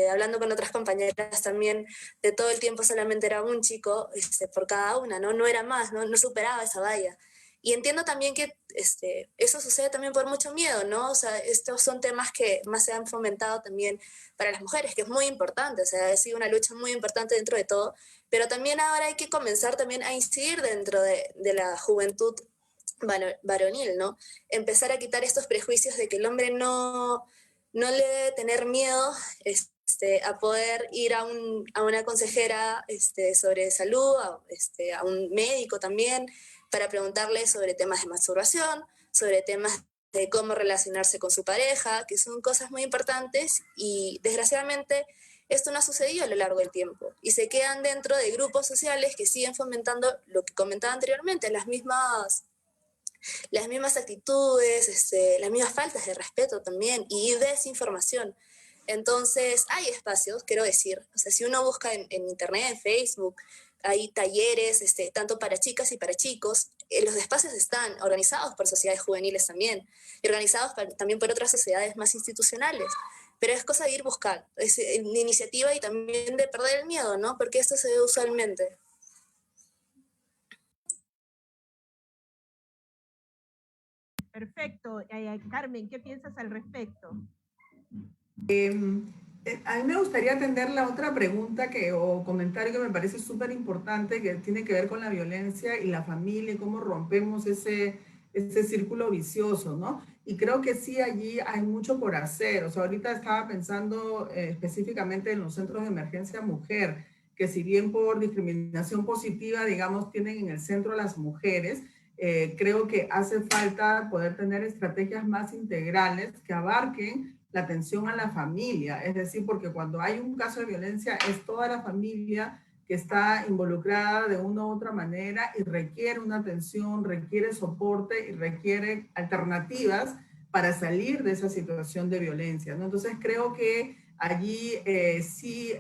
hablando con otras compañeras también, de todo el tiempo solamente era un chico por cada una, ¿no? No era más, no superaba esa valla. Y entiendo también que eso sucede también por mucho miedo, ¿no? O sea, estos son temas que más se han fomentado también para las mujeres, que es muy importante, o sea, ha sido una lucha muy importante dentro de todo, pero también ahora hay que comenzar también a incidir dentro de la juventud varonil, ¿no? Empezar a quitar estos prejuicios de que el hombre no le debe tener miedo a poder ir a una consejera sobre salud, a un médico también, para preguntarle sobre temas de masturbación, sobre temas de cómo relacionarse con su pareja, que son cosas muy importantes, y desgraciadamente esto no ha sucedido a lo largo del tiempo y se quedan dentro de grupos sociales que siguen fomentando lo que comentaba anteriormente, las mismas actitudes, las mismas faltas de respeto también y desinformación. Entonces, hay espacios, quiero decir, o sea, si uno busca en internet, en Facebook, hay talleres, tanto para chicas y para chicos. Los espacios están organizados por sociedades juveniles también, y organizados también por otras sociedades más institucionales. Pero es cosa de ir buscar, es de iniciativa y también de perder el miedo, ¿no? Porque esto se ve usualmente. Perfecto. Carmen, ¿qué piensas al respecto? A mí me gustaría atender la otra pregunta o comentario que me parece súper importante, que tiene que ver con la violencia y la familia y cómo rompemos ese círculo vicioso, ¿no? Y creo que sí, allí hay mucho por hacer. O sea, ahorita estaba pensando específicamente en los centros de emergencia mujer, que si bien por discriminación positiva, digamos, tienen en el centro a las mujeres, creo que hace falta poder tener estrategias más integrales que abarquen la atención a la familia. Es decir, porque cuando hay un caso de violencia es toda la familia que está involucrada de una u otra manera y requiere una atención, requiere soporte y requiere alternativas para salir de esa situación de violencia, ¿no? Entonces creo que allí sí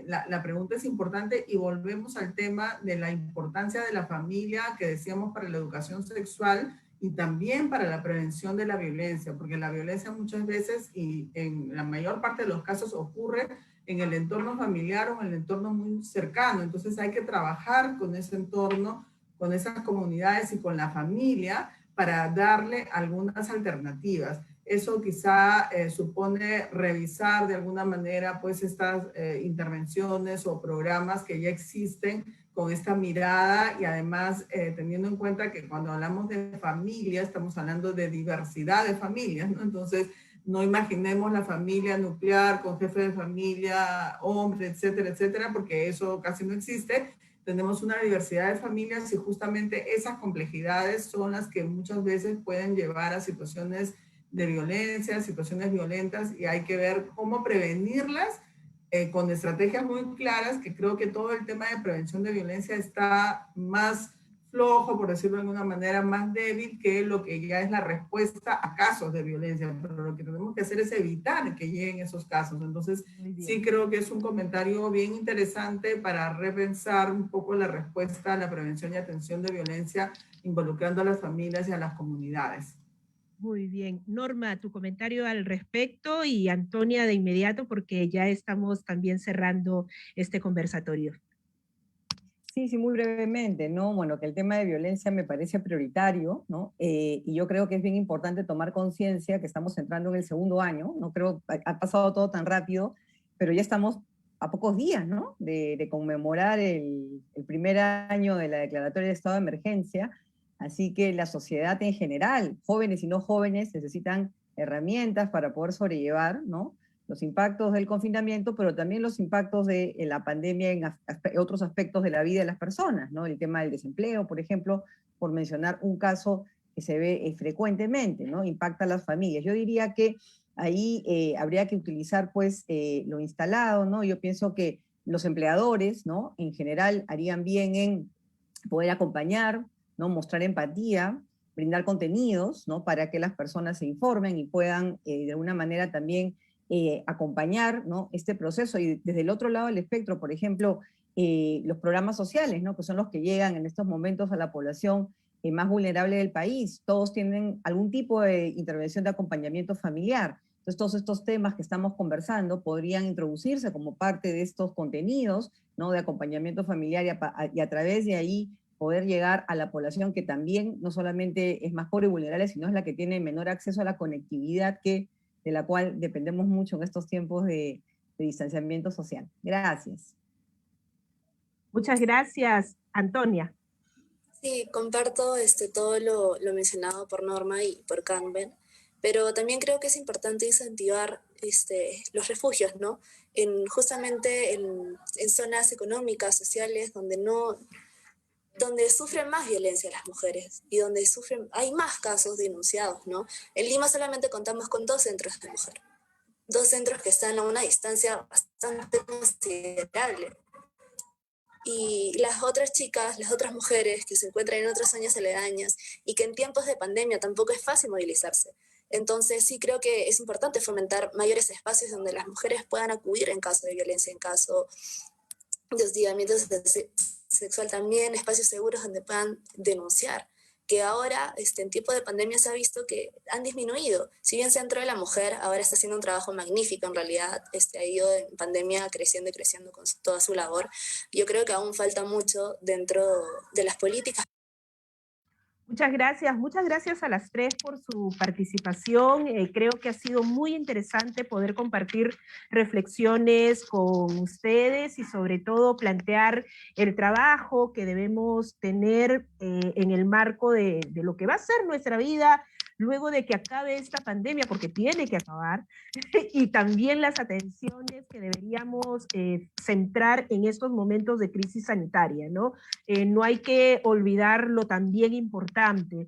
la pregunta es importante y volvemos al tema de la importancia de la familia que decíamos para la educación sexual y también para la prevención de la violencia, porque la violencia muchas veces y en la mayor parte de los casos ocurre en el entorno familiar o en el entorno muy cercano. Entonces hay que trabajar con ese entorno, con esas comunidades y con la familia para darle algunas alternativas. Eso quizá supone revisar de alguna manera pues estas intervenciones o programas que ya existen con esta mirada y además teniendo en cuenta que cuando hablamos de familia estamos hablando de diversidad de familias, ¿no? Entonces no imaginemos la familia nuclear con jefe de familia, hombre, etcétera, etcétera, porque eso casi no existe. Tenemos una diversidad de familias y justamente esas complejidades son las que muchas veces pueden llevar a situaciones de violencia, situaciones violentas, y hay que ver cómo prevenirlas con estrategias muy claras, que creo que todo el tema de prevención de violencia está más flojo, por decirlo de alguna manera, más débil que lo que ya es la respuesta a casos de violencia, pero lo que tenemos que hacer es evitar que lleguen esos casos. Entonces, sí creo que es un comentario bien interesante para repensar un poco la respuesta a la prevención y atención de violencia, involucrando a las familias y a las comunidades. Muy bien. Norma, tu comentario al respecto y Antonia de inmediato porque ya estamos también cerrando este conversatorio. Sí, muy brevemente, ¿no? Bueno, que el tema de violencia me parece prioritario, ¿no? Y yo creo que es bien importante tomar conciencia que estamos entrando en el segundo año, no creo, ha pasado todo tan rápido, pero ya estamos a pocos días, ¿no? De conmemorar el primer año de la declaratoria de estado de emergencia, así que la sociedad en general, jóvenes y no jóvenes, necesitan herramientas para poder sobrellevar, ¿no? Los impactos del confinamiento, pero también los impactos de la pandemia en otros aspectos de la vida de las personas, ¿no? El tema del desempleo, por ejemplo, por mencionar un caso que se ve frecuentemente, ¿no? Impacta a las familias. Yo diría que ahí habría que utilizar, pues, lo instalado, ¿no? Yo pienso que los empleadores, ¿no? En general harían bien en poder acompañar, ¿no? Mostrar empatía, brindar contenidos, ¿no? Para que las personas se informen y puedan, de alguna manera, también acompañar, ¿no? Este proceso. Y desde el otro lado del espectro, por ejemplo, los programas sociales, ¿no? Que son los que llegan en estos momentos a la población más vulnerable del país. Todos tienen algún tipo de intervención de acompañamiento familiar. Entonces, todos estos temas que estamos conversando podrían introducirse como parte de estos contenidos, ¿no? De acompañamiento familiar y a través de ahí poder llegar a la población que también no solamente es más pobre y vulnerable, sino es la que tiene menor acceso a la conectividad de la cual dependemos mucho en estos tiempos de distanciamiento social. Gracias. Muchas gracias, Antonia. Sí, comparto todo lo mencionado por Norma y por Carmen, pero también creo que es importante incentivar los refugios, ¿no? Justamente en zonas económicas, sociales, donde sufren más violencia las mujeres y donde hay más casos denunciados, ¿no? En Lima solamente contamos con 2 centros de mujer, 2 centros que están a una distancia bastante considerable. Y las otras chicas, las otras mujeres que se encuentran en otras zonas aledañas y que en tiempos de pandemia tampoco es fácil movilizarse. Entonces sí creo que es importante fomentar mayores espacios donde las mujeres puedan acudir en caso de violencia, en caso de hostigamiento sexual también, espacios seguros donde puedan denunciar, que ahora en tiempo de pandemia se ha visto que han disminuido. Si bien Centro de la Mujer ahora está haciendo un trabajo magnífico, en realidad ha ido en pandemia creciendo y creciendo con toda su labor, yo creo que aún falta mucho dentro de las políticas. Muchas gracias a las 3 por su participación. Creo que ha sido muy interesante poder compartir reflexiones con ustedes y sobre todo plantear el trabajo que debemos tener en el marco de lo que va a ser nuestra vida luego de que acabe esta pandemia, porque tiene que acabar, y también las atenciones que deberíamos centrar en estos momentos de crisis sanitaria, ¿no? No hay que olvidar lo también importante,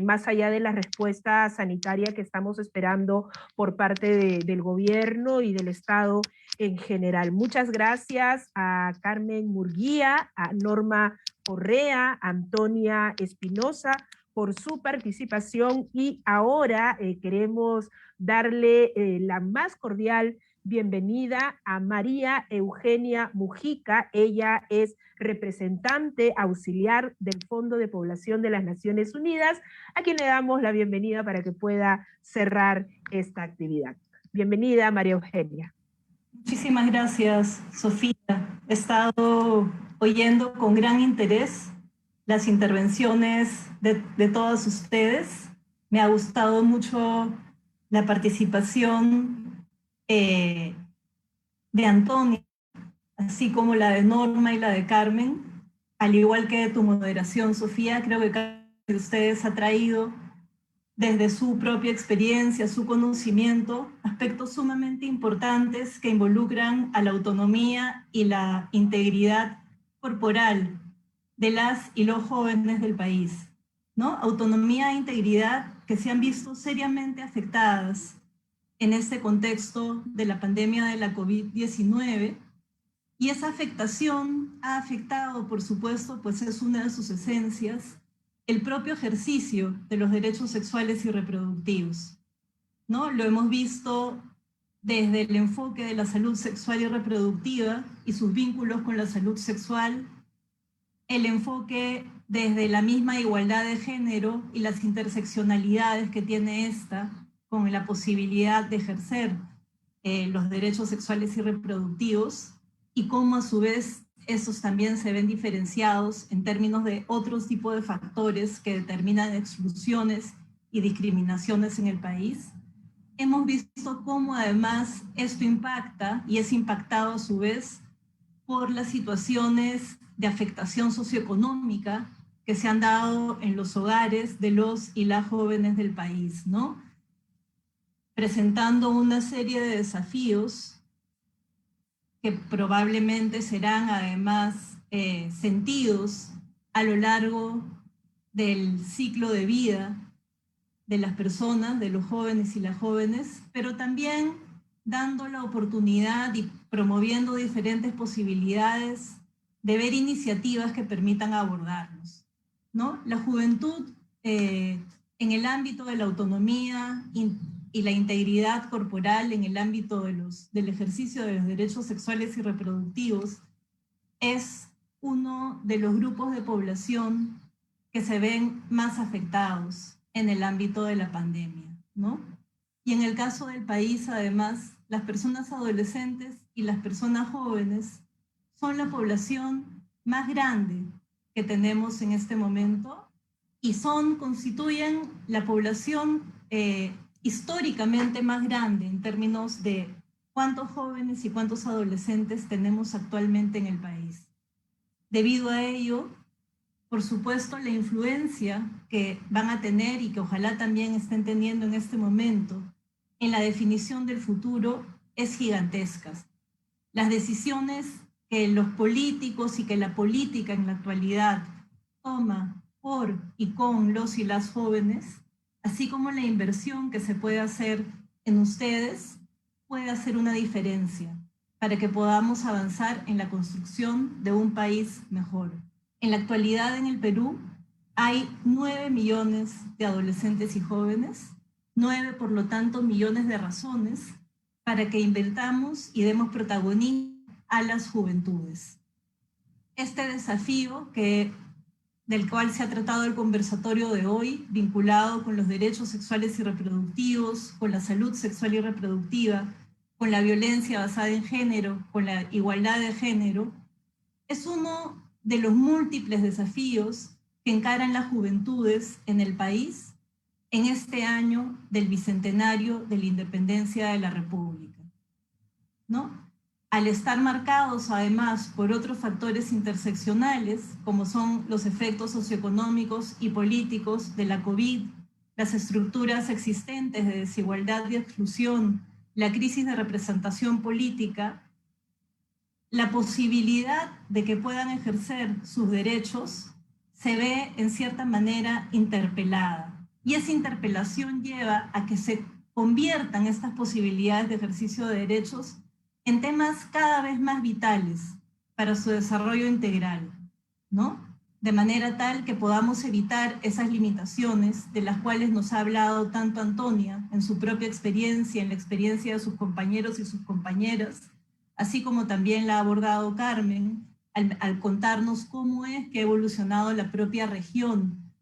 más allá de la respuesta sanitaria que estamos esperando por parte del gobierno y del Estado en general. Muchas gracias a Carmen Murguía, a Norma Correa, a Antonia Espinosa, por su participación, y ahora queremos darle la más cordial bienvenida a María Eugenia Mujica. Ella es representante auxiliar del Fondo de Población de las Naciones Unidas, a quien le damos la bienvenida para que pueda cerrar esta actividad. Bienvenida, María Eugenia. Muchísimas gracias, Sofía. He estado oyendo con gran interés las intervenciones de todas ustedes. Me ha gustado mucho la participación de Antonia, así como la de Norma y la de Carmen, al igual que tu moderación, Sofía. Creo que cada uno de ustedes ha traído desde su propia experiencia, su conocimiento, aspectos sumamente importantes que involucran a la autonomía y la integridad corporal de las y los jóvenes del país, ¿no? Autonomía e integridad que se han visto seriamente afectadas en este contexto de la pandemia de la COVID-19, y esa afectación ha afectado, por supuesto, pues es una de sus esencias, el propio ejercicio de los derechos sexuales y reproductivos, ¿no? Lo hemos visto desde el enfoque de la salud sexual y reproductiva y sus vínculos con la salud sexual, el enfoque desde la misma igualdad de género y las interseccionalidades que tiene esta con la posibilidad de ejercer los derechos sexuales y reproductivos, y cómo a su vez estos también se ven diferenciados en términos de otros tipos de factores que determinan exclusiones y discriminaciones en el país. Hemos visto cómo además esto impacta y es impactado a su vez por las situaciones de afectación socioeconómica que se han dado en los hogares de los y las jóvenes del país, ¿no? Presentando una serie de desafíos que probablemente serán además sentidos a lo largo del ciclo de vida de las personas, de los jóvenes y las jóvenes, pero también dando la oportunidad y promoviendo diferentes posibilidades de ver iniciativas que permitan abordarlos, ¿no? La juventud en el ámbito de la autonomía y la integridad corporal en el ámbito del ejercicio de los derechos sexuales y reproductivos es uno de los grupos de población que se ven más afectados en el ámbito de la pandemia, ¿no? Y en el caso del país, además, las personas adolescentes y las personas jóvenes son la población más grande que tenemos en este momento y constituyen la población históricamente más grande en términos de cuántos jóvenes y cuántos adolescentes tenemos actualmente en el país. Debido a ello, por supuesto, la influencia que van a tener y que ojalá también estén teniendo en este momento en la definición del futuro es gigantesca. Las decisiones que los políticos y que la política en la actualidad toma por y con los y las jóvenes, así como la inversión que se puede hacer en ustedes, puede hacer una diferencia para que podamos avanzar en la construcción de un país mejor. En la actualidad en el Perú hay 9 millones de adolescentes y jóvenes, 9 por lo tanto millones de razones para que invirtamos y demos protagonismo a las juventudes. Este desafío del cual se ha tratado el conversatorio de hoy, vinculado con los derechos sexuales y reproductivos, con la salud sexual y reproductiva, con la violencia basada en género, con la igualdad de género, es uno de los múltiples desafíos que encaran las juventudes en el país en este año del bicentenario de la independencia de la República, ¿no? Al estar marcados además por otros factores interseccionales, como son los efectos socioeconómicos y políticos de la COVID las estructuras existentes de desigualdad y exclusión, la crisis de representación política, la posibilidad de que puedan ejercer sus derechos se ve en cierta manera interpelada. Y esa interpelación lleva a que se conviertan estas posibilidades de ejercicio de derechos en temas cada vez más vitales para su desarrollo integral, ¿no? De manera tal que podamos evitar esas limitaciones de las cuales nos ha hablado tanto Antonia en su propia experiencia, en la experiencia de sus compañeros y sus compañeras, así como también la ha abordado Carmen, al contarnos cómo es que ha evolucionado la propia región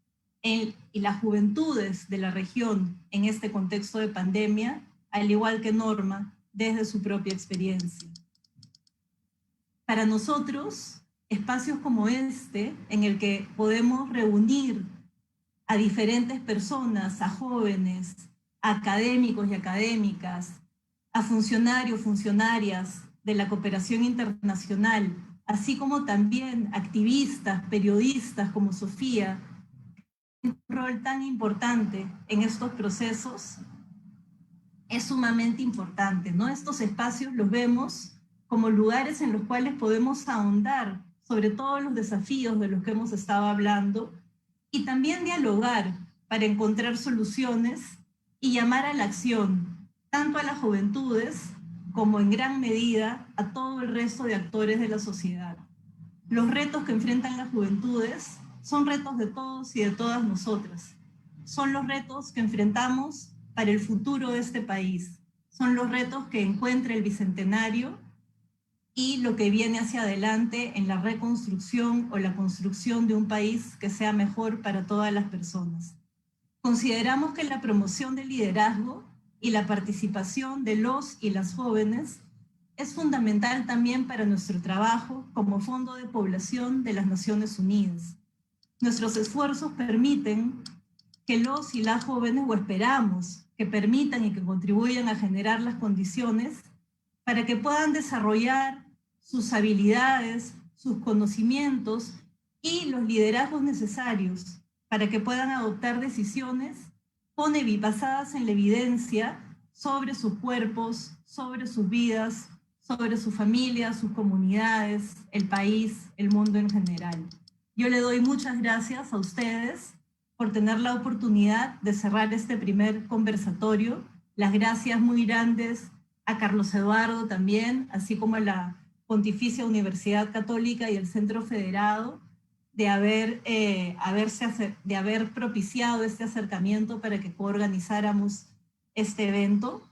y las juventudes de la región en este contexto de pandemia, al igual que Norma, desde su propia experiencia. Para nosotros, espacios como este, en el que podemos reunir a diferentes personas, a jóvenes, a académicos y académicas, a funcionarios, funcionarias de la cooperación internacional, así como también activistas, periodistas como Sofía, un rol tan importante en estos procesos, es sumamente importante, ¿no? Estos espacios los vemos como lugares en los cuales podemos ahondar sobre todos los desafíos de los que hemos estado hablando y también dialogar para encontrar soluciones y llamar a la acción, tanto a las juventudes como en gran medida a todo el resto de actores de la sociedad. Los retos que enfrentan las juventudes son retos de todos y de todas nosotras. Son los retos que enfrentamos para el futuro de este país. Son los retos que encuentra el Bicentenario y lo que viene hacia adelante en la reconstrucción o la construcción de un país que sea mejor para todas las personas. Consideramos que la promoción del liderazgo y la participación de los y las jóvenes es fundamental también para nuestro trabajo como Fondo de Población de las Naciones Unidas. Nuestros esfuerzos permiten que los y las jóvenes, o esperamos que permitan y que contribuyan a generar las condiciones para que puedan desarrollar sus habilidades, sus conocimientos y los liderazgos necesarios para que puedan adoptar decisiones basadas en la evidencia sobre sus cuerpos, sobre sus vidas, sobre sus familias, sus comunidades, el país, el mundo en general. Yo le doy muchas gracias a ustedes por tener la oportunidad de cerrar este primer conversatorio. Las gracias muy grandes a Carlos Eduardo también, así como a la Pontificia Universidad Católica y el Centro Federado, de haber propiciado este acercamiento para que coorganizáramos este evento,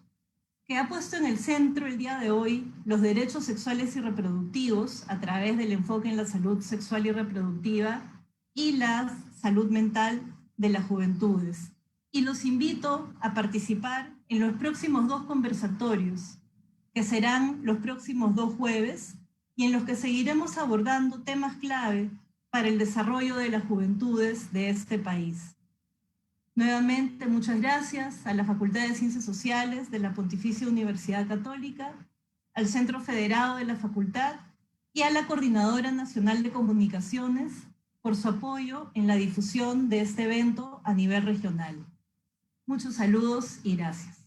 que ha puesto en el centro el día de hoy los derechos sexuales y reproductivos a través del enfoque en la salud sexual y reproductiva y la salud mental de las juventudes. Y los invito a participar en los próximos 2 conversatorios, que serán los próximos 2 jueves, y en los que seguiremos abordando temas clave para el desarrollo de las juventudes de este país. Nuevamente, muchas gracias a la Facultad de Ciencias Sociales de la Pontificia Universidad Católica, al Centro Federado de la Facultad y a la Coordinadora Nacional de Comunicaciones por su apoyo en la difusión de este evento a nivel regional. Muchos saludos y gracias.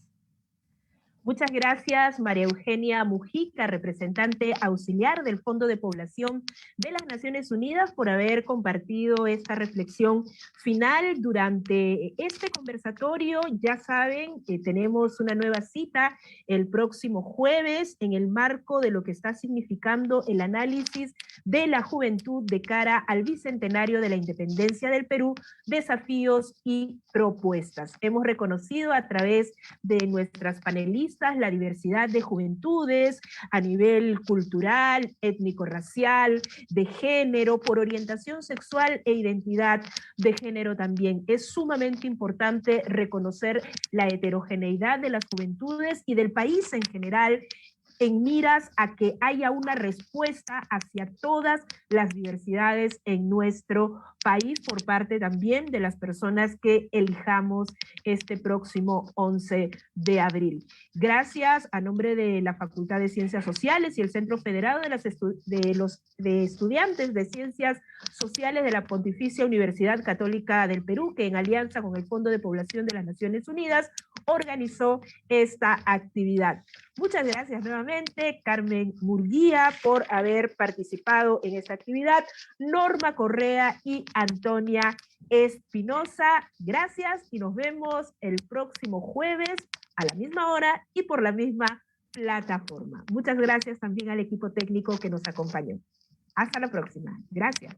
Muchas gracias, María Eugenia Mujica, representante auxiliar del Fondo de Población de las Naciones Unidas, por haber compartido esta reflexión final durante este conversatorio. Ya saben que tenemos una nueva cita el próximo jueves en el marco de lo que está significando el análisis de la juventud de cara al Bicentenario de la Independencia del Perú, desafíos y propuestas. Hemos reconocido a través de nuestras panelistas la diversidad de juventudes a nivel cultural, étnico-racial, de género, por orientación sexual e identidad de género también. Es sumamente importante reconocer la heterogeneidad de las juventudes y del país en general, en miras a que haya una respuesta hacia todas las diversidades en nuestro país por parte también de las personas que elijamos este próximo 11 de abril. Gracias a nombre de la Facultad de Ciencias Sociales y el Centro Federado de Estudiantes de Ciencias Sociales de la Pontificia Universidad Católica del Perú, que en alianza con el Fondo de Población de las Naciones Unidas organizó esta actividad. Muchas gracias nuevamente, Carmen Murguía, por haber participado en esta actividad, Norma Correa y Antonia Espinosa. Gracias y nos vemos el próximo jueves a la misma hora y por la misma plataforma. Muchas gracias también al equipo técnico que nos acompañó. Hasta la próxima. Gracias.